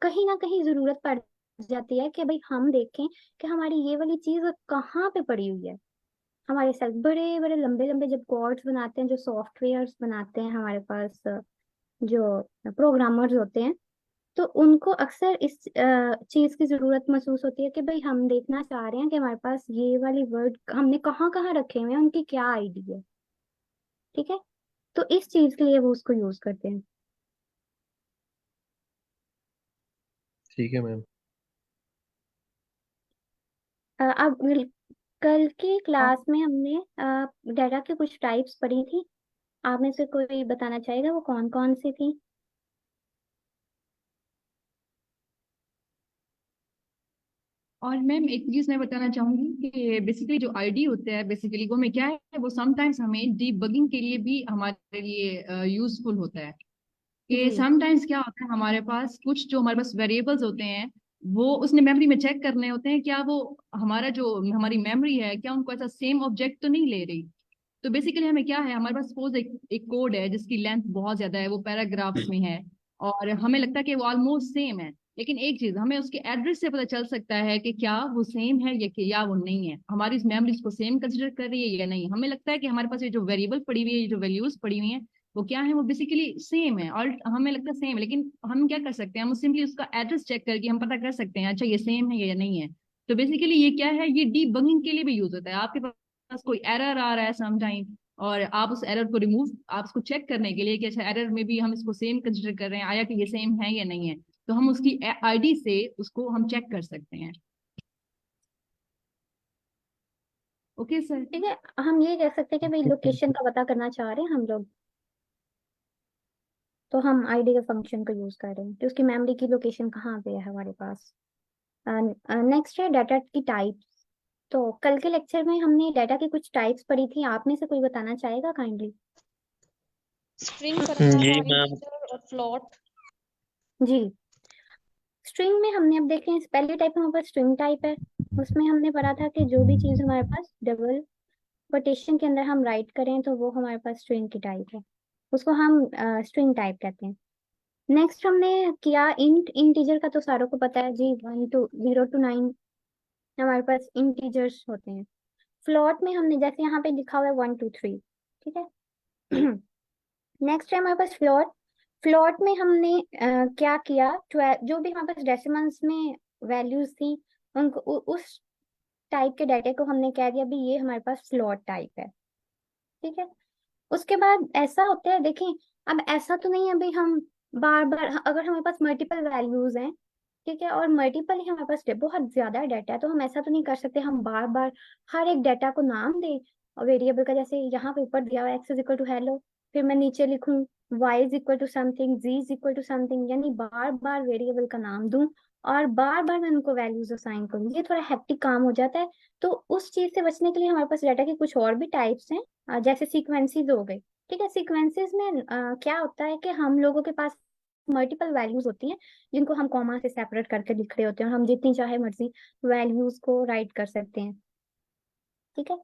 कहीं ना कहीं जरूरत पड़ जाती है कि भाई हम देखें कि हमारी ये वाली चीज कहाँ पे पड़ी हुई है। हमारे साथ बड़े बड़े लंबे लंबे जब कोड्स बनाते हैं, जो सॉफ्टवेयर्स बनाते हैं हमारे पास, जो प्रोग्रामर्स होते हैं, तो उनको अक्सर इस चीज की जरूरत महसूस होती है कि भाई हम देखना चाह रहे हैं कि हमारे पास ये वाली वर्ड हमने कहाँ कहाँ रखे हुए हैं, उनकी क्या आईडी है, ठीक है। तो इस चीज के लिए वो उसको यूज करते हैं। ठीक है मैम। अब कल की क्लास में हमने डाटा की कुछ टाइप्स पढ़ी थी, आप में से कोई बताना चाहेगा वो कौन कौन सी थी? और मैम एक चीज मैं बताना चाहूंगी कि बेसिकली जो आईडी होता है, बेसिकली वो में क्या है, वो समटाइम्स हमें डीबगिंग के लिए भी हमारे लिए यूजफुल होता है। कि जी समटाइम्स क्या होता है, हमारे पास कुछ जो हमारे पास वेरिएबल्स होते हैं, वो उसने मेमोरी में चेक करने होते हैं, क्या वो हमारा जो हमारी मेमोरी है क्या उनको ऐसा सेम ऑब्जेक्ट तो नहीं ले रही। तो बेसिकली हमें क्या है, हमारे पास सपोज एक कोड है जिसकी लेंथ बहुत ज्यादा है, वो पैराग्राफ्स में है, और हमें लगता है कि वो ऑलमोस्ट सेम है। लेकिन एक चीज हमें उसके एड्रेस से पता चल सकता है कि क्या वो सेम है या वो नहीं है, हमारी मेमोरी इसको सेम कंसिडर कर रही है या नहीं। हमें लगता है कि हमारे पास ये जो वेरिएबल पड़ी हुई है, ये जो वैल्यूज पड़ी हुई है, वो क्या है, वो बेसिकली सेम है, और हमें लगता है सेम। लेकिन हम क्या कर सकते हैं, हम सिंपली उसका एड्रेस चेक करके हम पता कर सकते हैं अच्छा ये सेम है या नहीं है। तो बेसिकली ये क्या है, ये डीबगिंग के लिए भी यूज होता है। आपके पास कोई एरर आ रहा है समटाइम, और आप उस एरर को रिमूव, आप उसको चेक करने के लिए कि अच्छा एरर में भी हम इसको सेम कंसिडर कर रहे हैं, आया कि ये सेम है या नहीं है, तो हम उसकी आईडी से उसको हम चेक कर सकते हैं। Okay sir. ठीक है, हम ये कह सकते हैं कि भाई लोकेशन का पता करना चाह रहे हैं हम लोग, तो हम आईडी के फंक्शन को यूज कर रहे हैं कि उसकी मेमोरी की लोकेशन कहाँ पे है हमारे पास। नेक्स्ट है डाटा की टाइप्स। तो कल के लेक्चर में हमने डाटा की कुछ टाइप्स पढ़ी थी, आप में से कोई बताना चाहेगा काइंडली? स्ट्रिंग पढ़ा था, जी मैम। इंटीजर और फ्लोट। जी, स्ट्रिंग में हमने अब देखें, पहली टाइप हमारे पास स्ट्रिंग टाइप है। उसमें हमने पढ़ा था कि जो भी चीज हमारे पास डबल कोटेशन के अंदर हम राइट करें तो वो हमारे पास स्ट्रिंग की टाइप है, उसको हम स्ट्रिंग टाइप कहते हैं। नेक्स्ट हमने किया इंटीजर का, तो सारों को पता है जी, 0 to 9 हमारे पास इंटीजर्स होते हैं। फ्लोट में हमने जैसे यहाँ पे लिखा हुआ है 1 2 3, ठीक है। नेक्स्ट है हमारे पास फ्लोट। फ्लोट में हमने क्या किया, 12 जो भी हमारे पास डेसिमल्स में वैल्यूज थी उनको उस टाइप के डाटा को हमने कह दिया भी ये हमारे पास फ्लोट टाइप है, ठीक है। उसके बाद ऐसा होता है, देखें अब ऐसा तो नहीं है भाई हम बार बार, अगर हमारे पास मल्टीपल वैल्यूज हैं, ठीक है, और मल्टीपल ही हमारे पास बहुत ज्यादा डाटा है, तो हम ऐसा तो नहीं कर सकते हम बार बार हर एक डाटा को नाम दें वेरिएबल का। जैसे यहाँ पे ऊपर दिया हुआ x is equal to hello, फिर मैं नीचे लिखूं y is equal to something, z is equal to something, यानी बार बार वेरिएबल का नाम दूं और बार बार मैं उनको वैल्यूज असाइन करूँ, ये थोड़ा हेक्टिक काम हो जाता है। तो उस चीज से बचने के लिए हमारे पास डाटा के कुछ और भी टाइप्स हैं, जैसे सीक्वेंसेस हो गए, ठीक है। सीक्वेंसेस में क्या होता है कि हम लोगों के पास मल्टीपल वैल्यूज होती हैं जिनको हम कॉमा से सेपरेट करके लिख रहे होते हैं, और हम जितनी चाहे मर्जी वैल्यूज को राइट कर सकते हैं, ठीक है।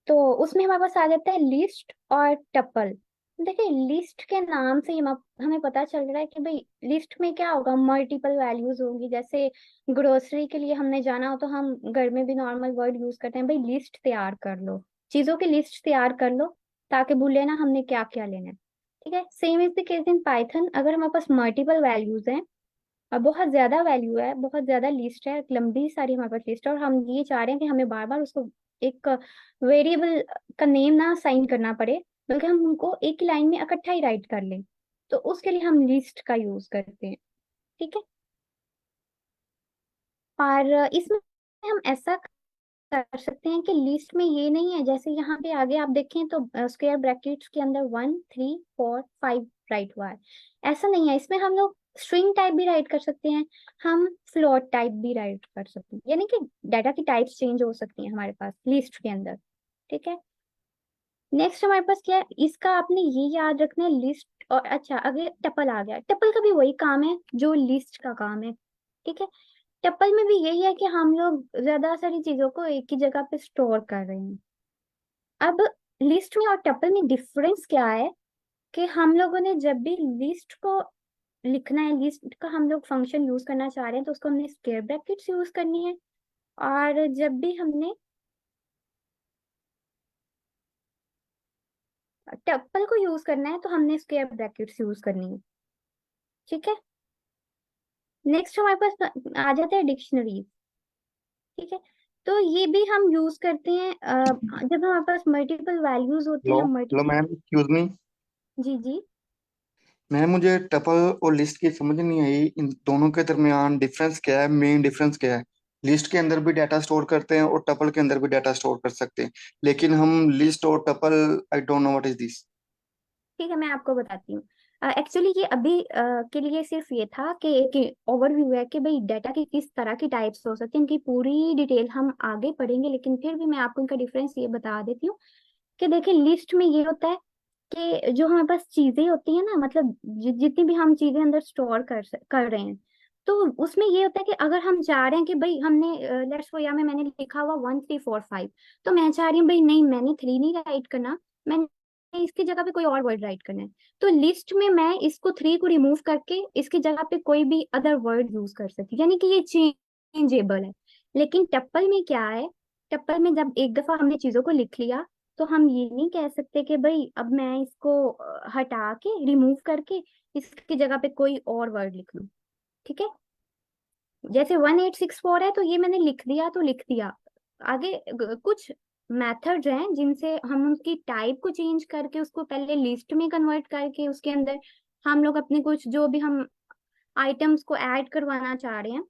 तो उसमें हमारे पास आ जाता है लिस्ट और टपल। देखिए लिस्ट के नाम से ही हमें पता चल रहा है कि भाई लिस्ट में क्या होगा, मल्टीपल वैल्यूज होंगी। जैसे ग्रोसरी के लिए हमने जाना हो तो हम घर में भी नॉर्मल वर्ड यूज करते हैं, भाई लिस्ट तैयार कर लो, चीजों की लिस्ट तैयार कर लो ताकि भूले ना हमने क्या क्या लेना है, ठीक है। Same is the case in Python, अगर हमारे पास मल्टीपल वैल्यूज हैं और बहुत ज्यादा वैल्यू है, बहुत ज्यादा लिस्ट है, लंबी सारी हमारे पास लिस्ट है, और हम ये चाह रहे हैं कि हमें बार बार उसको एक वेरिएबल का नेम ना साइन करना पड़े, बल्कि हम उनको एक ही लाइन में इकट्ठा ही राइट कर लें, तो उसके लिए हम लिस्ट का यूज करते हैं, ठीक है। और इसमें हम ऐसा कर सकते हैं कि लिस्ट में ये नहीं है, जैसे यहाँ पे आगे आप देखें तो स्क्वायर ब्रैकेट्स के अंदर 1 3 4 5 राइट हुआ है, ऐसा नहीं है। इसमें हम लोग स्ट्रिंग टाइप भी राइट कर सकते हैं, हम फ्लोट टाइप भी राइट कर सकते हैं, यानी कि डाटा की टाइप्स चेंज हो सकती हैं हमारे पास लिस्ट के अंदर, ठीक है। नेक्स्ट हमारे पास क्या है, इसका आपने ये याद रखना है लिस्ट, और अच्छा अगर टपल आ गया, टपल का भी वही काम है जो लिस्ट का काम है, ठीक है। टपल में भी यही है कि हम लोग ज्यादा सारी चीजों को एक ही जगह पे स्टोर कर रहे हैं। अब लिस्ट में और टपल में डिफरेंस क्या है कि हम लोगों ने जब भी लिस्ट को लिखना है, लिस्ट का हम लोग फंक्शन यूज करना चाह रहे हैं तो उसको हमने स्क्वायर ब्रैकेट्स यूज करनी है, और जब भी हमने टपल को यूज करना है तो हमने स्क्वायर ब्रैकेट्स यूज करनी है, ठीक है। नेक्स्ट हमारे पास आ जाता है डिक्शनरीज, ठीक है। तो ये भी हम यूज करते हैं जब हमारे पास मल्टीपल वैल्यूज होती हेलो हैं, hello multiple. Ma'am, excuse me जी जी। मैम, मुझे टपल और लिस्ट की समझ नहीं आई, इन दोनों के दरमियान डिफरेंस क्या है, मेन डिफरेंस क्या है? लिस्ट के अंदर भी डाटा स्टोर करते हैं और टपल के अंदर भी डाटा स्टोर कर सकते हैं, लेकिन हम लिस्ट और tuple, I don't know what is this. ठीक है, मैं आपको बताती हूँ। एक्चुअली ये अभी के लिए सिर्फ ये था कि एक ओवरव्यू है कि भाई डाटा की किस तरह की टाइप्स हो सकती हैं, इनकी पूरी डिटेल हम आगे पढ़ेंगे, लेकिन फिर भी मैं आपको इनका डिफरेंस ये बता देती हूँ कि देखिए लिस्ट में ये होता है कि जो हमारे पास चीजें होती है ना, मतलब जितनी भी हम चीजें अंदर स्टोर कर रहे हैं, तो उसमें ये होता है कि अगर हम चाह रहे हैं कि भाई हमने लेट्स सो, या में मैंने लिखा हुआ 1 3 4 5, तो मैं चाह रही हूँ भाई नहीं, मैंने 3 नहीं राइट करना, मैंने इसकी जगह पे कोई और वर्ड राइट करना है, तो लिस्ट में मैं इसको 3 को रिमूव करके इसकी जगह पे कोई भी अदर वर्ड यूज कर सकती हूँ, यानी कि ये चेंजेबल है। लेकिन टप्पल में क्या है, टप्पल में जब एक दफा हमने चीजों को लिख लिया तो हम ये नहीं कह सकते कि भाई अब मैं इसको हटा के रिमूव करके इसकी जगह पे कोई और वर्ड लिख लूं, ठीक है। जैसे 1864 है तो ये मैंने लिख दिया तो लिख दिया, आगे कुछ मेथड्स हैं जिनसे हम उसकी टाइप को चेंज करके उसको पहले लिस्ट में कन्वर्ट करके उसके अंदर हम लोग अपने कुछ जो भी हम आइटम्स को ऐड करवाना चाह रहे हैं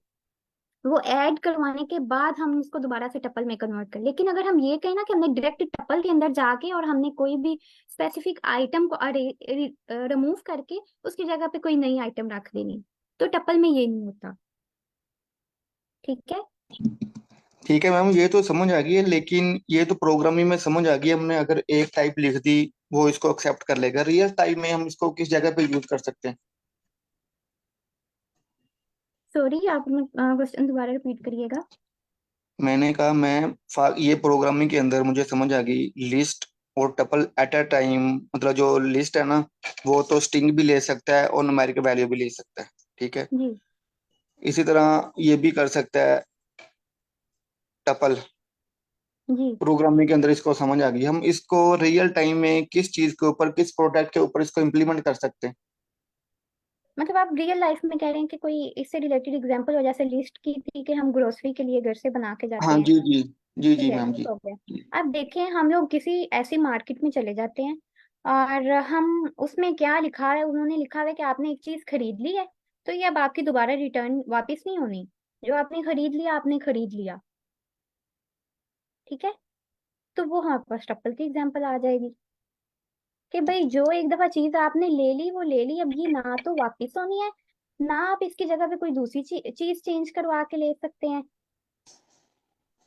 वो ऐड करवाने के बाद हम इसको दोबारा से टपल में कन्वर्ट कर। लेकिन अगर हम ये कहें ना कि हमने डायरेक्ट टपल के अंदर जाके और हमने कोई भी स्पेसिफिक आइटम को रिमूव करके उसकी जगह पे कोई नई आइटम रख देनी, तो टपल में ये नहीं होता, ठीक है। ठीक है मैम, ये तो समझ आ गई है, लेकिन ये तो प्रोग्रामिंग में समझ आ गई। हमने अगर एक टाइप लिख दी वो इसको एक्सेप्ट कर लेगा, रियल टाइम में हम इसको किस जगह पे यूज कर सकते हैं? सॉरी, आप क्वेश्चन दोबारा रिपीट करिएगा। मैंने कहा ये प्रोग्रामिंग के अंदर मुझे समझ आ गई, लिस्ट और टपल एट अ टाइम, मतलब जो लिस्ट है ना, वो तो स्ट्रिंग भी ले सकता है और न्यूमेरिक वैल्यू भी ले सकता है, ठीक है। जी इसी तरह ये भी कर सकता है टपल। जी। प्रोग्रामिंग के अंदर इसको समझ आ गई। हम इसको रियल टाइम में किस चीज के ऊपर, किस प्रोडक्ट के ऊपर इसको इम्प्लीमेंट कर सकते हैं? मतलब आप रियल लाइफ में कह रहे हैं कि कोई इससे रिलेटेड एग्जांपल हो, जैसे लिस्ट की थी कि हम ग्रोसरी के लिए घर से बना के जाते हाँ हैं। जी जी। जी ठीक जी है, मैम ठीक जी। हो गया। अब देखें, हम लोग किसी ऐसी मार्केट में चले जाते हैं और हम उसमें क्या लिखा है, उन्होंने लिखा है कि आपने एक चीज खरीद ली है, तो ये अब आपकी दोबारा रिटर्न वापस नहीं होनी। जो आपने खरीद लिया, आपने खरीद लिया। ठीक है, तो वो हमारे पास टप्पल की एग्जांपल आ जाएगी कि भाई जो एक दफा चीज आपने ले ली वो ले ली, अब ये ना तो वापस होनी है, ना आप इसकी जगह पे कोई दूसरी चीज चेंज करवा के ले सकते हैं।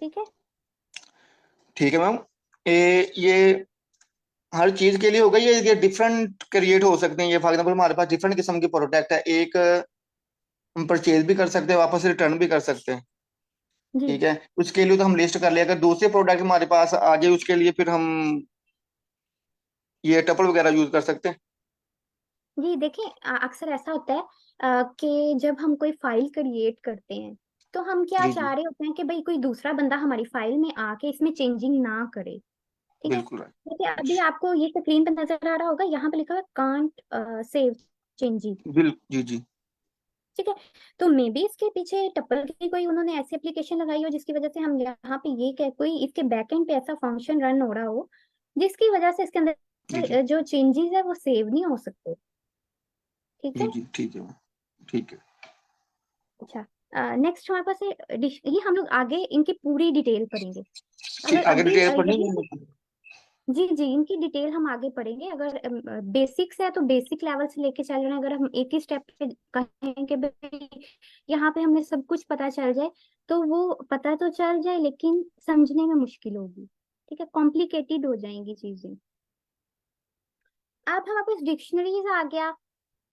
ठीक है। ठीक है मैम, ये हर चीज के लिए होगा, ये डिफरेंट क्रिएट हो सकते हैं। ये फॉर एग्जाम्पल हमारे पास डिफरेंट किस्म की प्रोडक्ट है, एक हम परचेज भी कर सकते हैं, वापस रिटर्न भी कर सकते हैं, जी ठीक है। उसके लिए तो हम लिस्ट कर ले, अगर दूसरे प्रोडक्ट हमारे पास आ जाए उसके लिए फिर हम ये टपल वगैरह यूज कर सकते हैं। जी। देखिए, अक्सर ऐसा होता है कि जब हम कोई फाइल क्रिएट करते हैं तो हम क्या जी जी चाह रहे होते हैं कि भाई कोई दूसरा बंदा हमारी फाइल में आके इसमें चेंजिंग ना करे। ठीक है। बिल्कुल right। देखिए, अभी आपको ये स्क्रीन पे नजर आ रहा होगा, यहाँ पे लिखा हुआ कांट सेव चेंजिंग। जी जी। ठीक है। तो मे बी इसके पीछे टप्पल की कोई उन्होंने ऐसी एप्लीकेशन लगाई हो जिसकी वजह से हम यहाँ पे ये कह, कोई इसके बैकएंड पे ऐसा फंक्शन रन हो रहा हो जिसकी वजह से इसके जी जी। अंदर जो चेंजेस है वो सेव नहीं हो सकते। ठीक जी है। जी ठीक है मैम, ठीक है। अच्छा, नेक्स्ट हमारे पास है ये हम लोग आगे इनकी पूरी डिटेल पढ़ेंगे। ठीक, अगर आगे अभी डिटेल पढ़नी यही है? जी जी, इनकी डिटेल हम आगे पढ़ेंगे। अगर बेसिक्स है तो बेसिक लेवल से लेके चल रहे हैं। अगर हम एक ही स्टेप पे कहें कि भाई यहाँ पे हमें सब कुछ पता चल जाए, तो वो पता तो चल जाए लेकिन समझने में मुश्किल होगी। ठीक है, कॉम्प्लिकेटेड हो जाएंगी चीजें। अब हमारे पास डिक्शनरीज आ गया,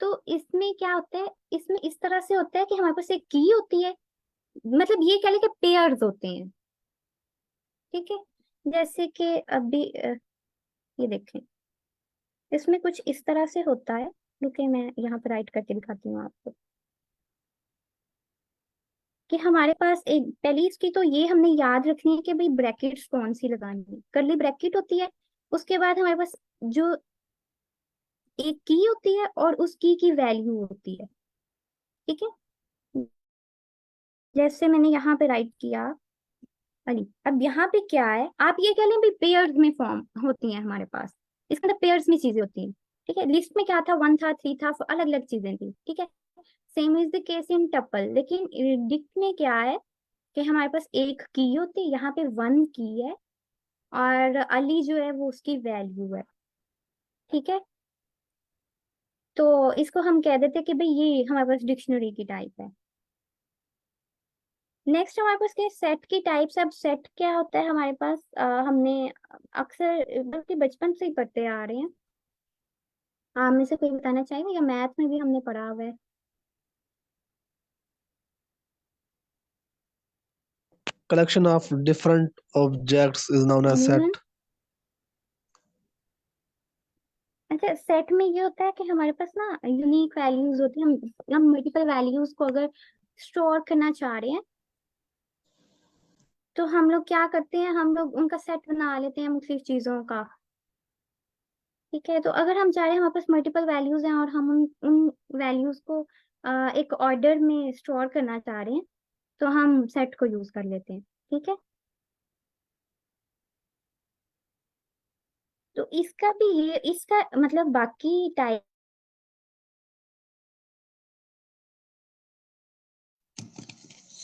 तो इसमें क्या होता है, इसमें इस तरह से होता है कि हमारे पास एक की होती है, मतलब ये कह लें कि पेयर्स होते हैं। ठीक है। जैसे कि अभी ये देखें, इसमें कुछ इस तरह से होता है। रुके, मैं यहाँ पे राइट करके दिखाती हूँ आपको कि हमारे पास एक पहली इसकी तो ये हमने याद रखनी है कि भाई ब्रैकेट्स कौन सी लगानी है। कर्ली ब्रैकेट होती है, उसके बाद हमारे पास जो एक की होती है और उस की वैल्यू होती है। ठीक है। जैसे मैंने यहाँ पे राइट किया अली, अब यहाँ पे क्या है, आप ये कह लें भाई पेयर्स में फॉर्म होती हैं हमारे पास, इसके अंदर पेयर्स में चीजें होती हैं। ठीक है, लिस्ट में क्या था, 1 था, 3 था, अलग अलग चीजें थी। ठीक है। Same is the case in tuple, लेकिन डिक्ट में क्या है कि हमारे पास एक की होती है, यहाँ पे 1 की है और अली जो है वो उसकी वैल्यू है। ठीक है। तो इसको हम कह देते हैं कि भाई ये हमारे पास डिक्शनरी की टाइप है। नेक्स्ट हमारे पास क्या है, सेट की टाइप्स। अब सेट क्या होता है हमारे पास, हमने अक्सर बल्कि बचपन से ही पढ़ते आ रहे हैं। आप में से कोई बताना चाहेंगे, या मैथ में भी हमने पढ़ा हुआ है? Collection of different objects is known as set. Anyone? अच्छा, सेट में ये होता है कि हमारे पास ना यूनिक वैल्यूज होती हैं। हम मल्टीपल वैल्यूज को अगर स्टोर करना चाह रहे हैं तो हम लोग क्या करते हैं, हम लोग उनका सेट बना लेते हैं मुख्तलिफ चीजों का। ठीक है। तो अगर हम चाह रहे हैं हमारे पास मल्टीपल वैल्यूज हैं और हम उन वैल्यूज को एक ऑर्डर में स्टोर करना चाह रहे हैं, तो हम सेट को यूज कर लेते हैं। ठीक है। तो इसका भी ये इसका मतलब बाकी टाइप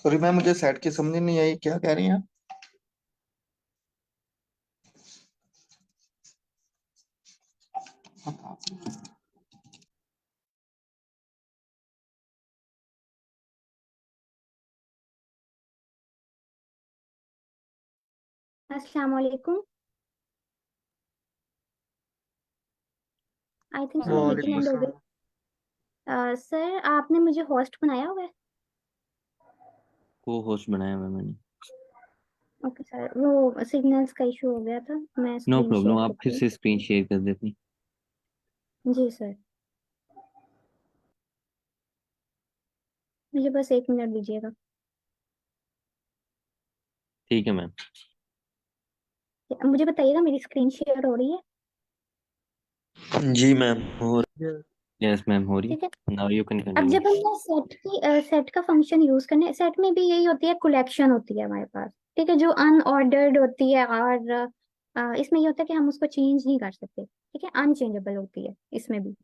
सॉरी मैम, मुझे सेट की समझ नहीं आई, क्या कह रही हैं आप? अस्सलाम वालेकुम। आई थिंक सो मीटिंग वालेकुम एंड हो अस्सलाम। गई। सर आपने मुझे होस्ट बनाया हुआ है? को होस्ट बनाया हुआ है मैंने। ओके सर, वो सिग्नल्स का इशू हो गया था, मैं नो स्क्रीन प्रॉब्लम, शेयर आप फिर करती से स्क्रीन शेयर कर देती। हूँ। जी सर, मुझे बस 1 मिनट दीजिएगा। ठीक है मैम। मुझे बताइएगा मेरी स्क्रीन शेयर हो रही है? जी मैम हो यस मैम हो रही ठीक है। है। नाउ यू कैन अब कंटिन्यू। जब हम सेट का फंक्शन यूज करने, सेट में भी यही होती है, कलेक्शन होती है हमारे पास, ठीक है, जो अनऑर्डर्ड होती है, और इसमें ये होता है कि हम उसको चेंज नहीं कर सकते, ठीक है, अनचेंजेबल होती है इसमें भी।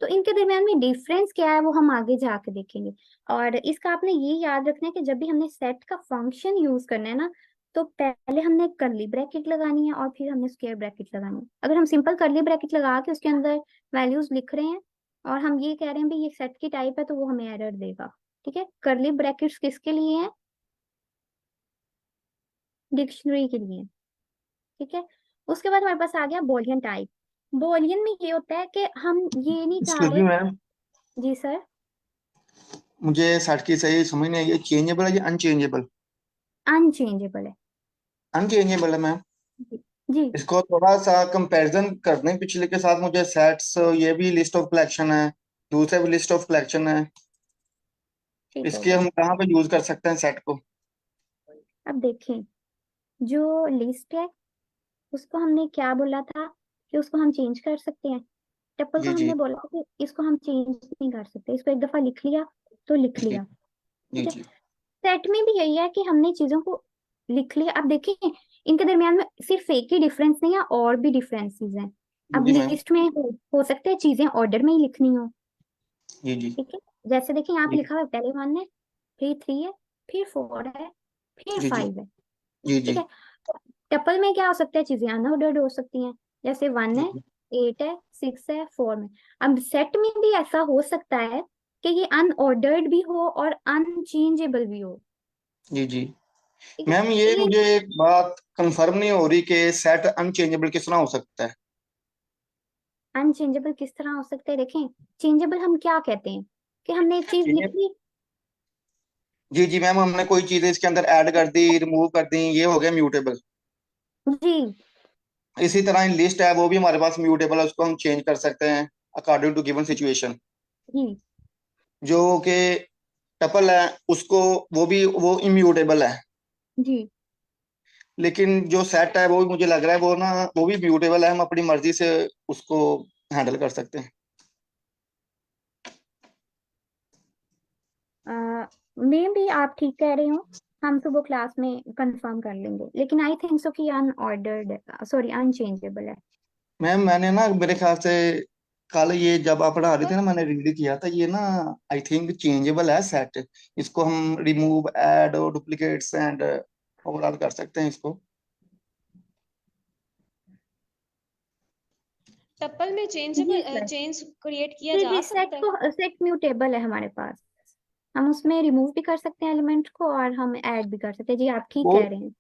तो इनके दरमियान में डिफरेंस क्या है वो हम आगे जाके देखेंगे। और इसका आपने ये याद रखना है कि जब भी हमने सेट का फंक्शन यूज करना है ना, तो पहले हमने करली ब्रैकेट लगानी है और फिर हमने स्क्वायर ब्रैकेट लगानी है। अगर हम सिंपल करली ब्रैकेट लगा के उसके अंदर वैल्यूज लिख रहे हैं और हम ये कह रहे हैं भाई ये सेट की टाइप है, तो वो हमें एरर देगा। ठीक है, करली ब्रैकेट्स किसके लिए हैं? डिक्शनरी के लिए। ठीक है, उसके बाद हमारे पास आ गया बोलियन टाइप। बोलियन में ये होता है कि हम ये नहीं चाह एक्सक्यूज मी रहे। मैम, जी सर। मुझे सेट की सही समझ नहीं आई, ये चेंजेबल है या अनचेंजेबल? अनचेंजेबल है। अनचेंजेबल है मैम। जी जी, इसको थोड़ा सा कंपैरिजन कर दें पिछले के साथ। मुझे सेट्स, ये भी लिस्ट ऑफ कलेक्शन है, दूसरा भी लिस्ट ऑफ कलेक्शन है। ठीक हो इसके गया। हम कहाँ पे यूज कर सकते हैं सेट को? अब देखें, जो लिस्ट है उसको हमने क्या बोला था कि उसको हम चेंज कर सकते हैं। टप्पल को जी जी हमने बोला कि इसको हम चेंज नहीं कर सकते, इसको एक दफा लिख लिया तो लिख जी लिया। जी ठीक है, जी सेट में भी यही है कि हमने चीजों को लिख लिया। अब देखिए, इनके दरमियान में सिर्फ एक ही डिफरेंस नहीं है, और भी डिफरेंसेस हैं। अब जी मैम। लिस्ट में हो सकते हैं चीजें ऑर्डर में ही लिखनी हो। जी जी ठीक है, जैसे देखिए यहाँ पे जी लिखा हुआ है पहले 1 है, फिर 3 है, फिर 4 है, फिर जी जी 5 है। जी ठीक जी है, टपल में क्या हो सकता है, चीजें अनऑर्डर्ड हो सकती हैं, जैसे 1 है, 8 है, 6 है, 4 में। अब सेट में भी ऐसा हो सकता है कि ये अनऑर्डर्ड भी हो और अनचेंजेबल भी हो। जी जी। ठीक है, मैम ये ये मुझे एक बात कंफर्म नहीं हो रही कि सेट अनचेंजेबल किस तरह हो सकता है। अनचेंजेबल किस तरह हो सकते हैं? देखें, चेंजेबल हम क्या कहते हैं कि हमने एक चीज लिख ली। जी जी मैम, हमने कोई चीज इसके अंदर ऐड कर दी, रिमूव कर दी, ये हो गया म्यूटेबल। जी इसी तरह लिस्ट है, वो भी हमारे पास म्यूटेबल है, उसको हम चेंज कर सकते हैं अकॉर्डिंग टू गिवन सिचुएशन। जी जो कि टपल है उसको, वो इम्यूटेबल है। जी। लेकिन जो सेट है वो भी मुझे लग रहा है वो ना, वो भी म्यूटेबल है, हम अपनी मर्जी से उसको हैंडल कर सकते हैं। मे भी आप ठीक कह रहे हो, हम तो वो क्लास में कंफर्म कर लेंगे, लेकिन आई थिंक सो कि अनऑर्डर्ड, सॉरी अनचेंजेबल है। मैम मैंने ना, मेरे ख्याल से कल ये जब आप पढ़ा रहे थे ना, मैंने रीड किया था ये ना, आई थिंक चेंजेबल है सेट। इसको हम रिमूव, ऐड और डुप्लीकेट्स एंड ओवरऑल कर सकते हैं इसको। टप्पल में जी सर। चेंज क्रिएट किया जी जा जी, सकता है। सेट म्यूटेबल है हमारे पास, हम उसमें रिमूव भी कर सकते हैं एलिमेंट को और हम ऐड भी कर सकते हैं। जी आप ठीक वो कह रहे हैं,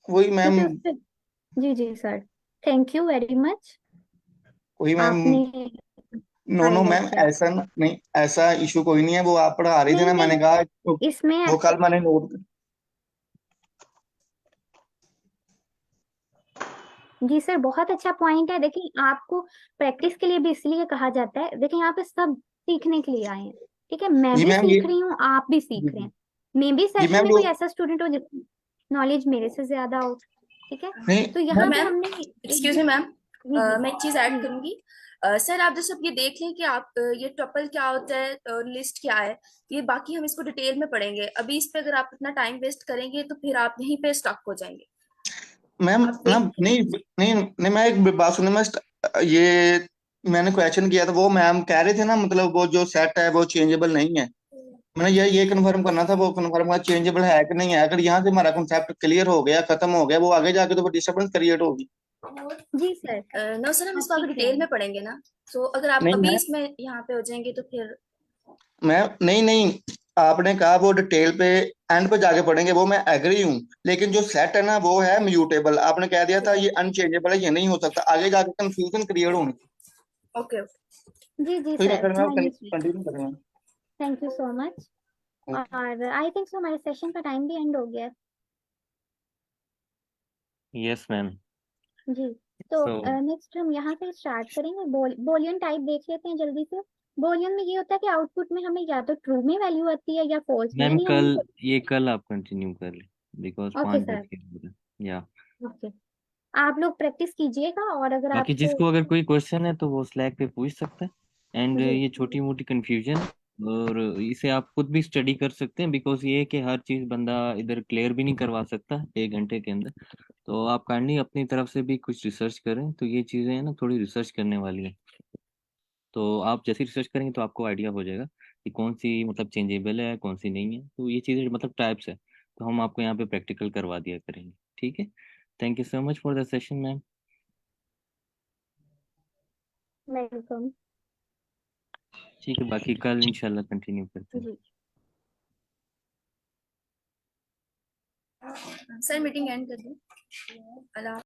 वही मैम, क्योंकि उससे। जी जी sir, thank you very much, वही मैम। आपने नो नो हाईलाइट मैम, किया। नहीं, ऐसा इशू कोई नहीं है। वो आप पढ़ा रही थी नहीं ना, मैंने नहीं, कहा तो, इसमें वो कल मैंने नोट। जी सर, बहुत अच्छा पॉइंट है। देखिए, आपको प्रैक्टिस के लिए भी इसलिए कहा जाता है। देखिए, यहाँ पे सब सीखने के लिए आए हैं। ठीक है, मैं जी भी मैम ये, सीख रही हूँ, आप भी जी सीख रहे जी हैं। मे भी जी सेशन मैम में जो, कोई ऐसा स्टूडेंट हो जिसकी नॉलेज मेरे से ज्यादा हो। ठीक है, नहीं तो यहाँ पे मैम, हमने एक एक्सक्यूज मी मैम, जी जी मैं एक चीज ऐड जी करूंगी। सर आप जैसे अब ये देख लें कि आप ये टपल क्या होता है और लिस्ट क्या है, ये बाकी हम इसको डिटेल में पढ़ेंगे। अभी इस पे अगर आप इतना टाइम वेस्ट करेंगे तो फिर आप यहीं पे स्टक हो जाएंगे। मैम आप ना, देख लें। नहीं नहीं नहीं, मैं एक बात सुनिए। ये मैंने क्वेश्चन किया था, वो मैम कह रहे थे ना, मतलब वो जो सेट है वो चेंजेबल नहीं है। मैंने ये कंफर्म करना था, वो कंफर्म करना चेंजेबल है कि नहीं है। अगर यहाँ से हमारा कंसेप्ट क्लियर हो गया, खत्म हो गया, वो आगे जाके तो डिस्टर्बेंस क्रिएट होगी। जी सर, नो सर, हम आप इसको आगे ठीक कह रहे डिटेल में हैं। पढ़ेंगे ना। तो अगर आप नहीं अभी मैं इसमें यहाँ पे हो जाएंगे तो फिर मैं नहीं नहीं, आपने कहा वो डिटेल पे एंड पे जाके पढ़ेंगे, वो मैं एग्री हूँ, लेकिन जो सेट है ना वो है म्यूटेबल। आपने कह दिया था ये अनचेंजेबल है, ये नहीं हो सकता, आगे जाके कंफ्यूजन क्रिएट होनी। ओके जी जी तो ये सर, अगर मैं हाँ ये कंटिन्यू करूँगा। Thank you so much. और आई थिंक सो हमारे सेशन का टाइम भी एंड हो गया है। Yes ma'am. जी, तो सो नेक्स्ट हम यहाँ से स्टार्ट करेंगे। बोलियन टाइप देख लेते हैं जल्दी से। बोलियन में ये होता है कि आउटपुट में हमें या तो ट्रू में वैल्यू आती है या फॉल्स में, मैम यानी हम कल उनको। ये कल आप कंटिन्यू कर ले बिकॉज ओके 5 बज सर, के हो रहे हैं। या ओके, आप लोग प्रैक्टिस कीजिएगा और अगर बाकी आपको। जिसको अगर कोई क्वेश्चन है तो वो स्लैक पे पूछ सकता है। एंड जी ये छोटी मोटी कंफ्यूजन और इसे आप खुद भी स्टडी कर सकते हैं बिकॉज ये है कि हर चीज़ बंदा इधर क्लियर भी नहीं करवा सकता 1 घंटे के अंदर। तो आप काइंडली अपनी तरफ से भी कुछ रिसर्च करें, तो ये चीज़ें हैं ना थोड़ी रिसर्च करने वाली है। तो आप जैसे रिसर्च करेंगे तो आपको आइडिया हो जाएगा कि कौन सी मतलब चेंजेबल है कौन सी नहीं है। तो ये चीज़ें मतलब टाइप्स है, तो हम आपको यहाँ पे प्रैक्टिकल करवा दिया करेंगे। ठीक है, thank you so much for the session ma'am. Welcome. ठीक है, बाकी कल इंशाल्लाह कंटिन्यू करते हैं। जी सर मीटिंग एंड कर दो। अल्लाह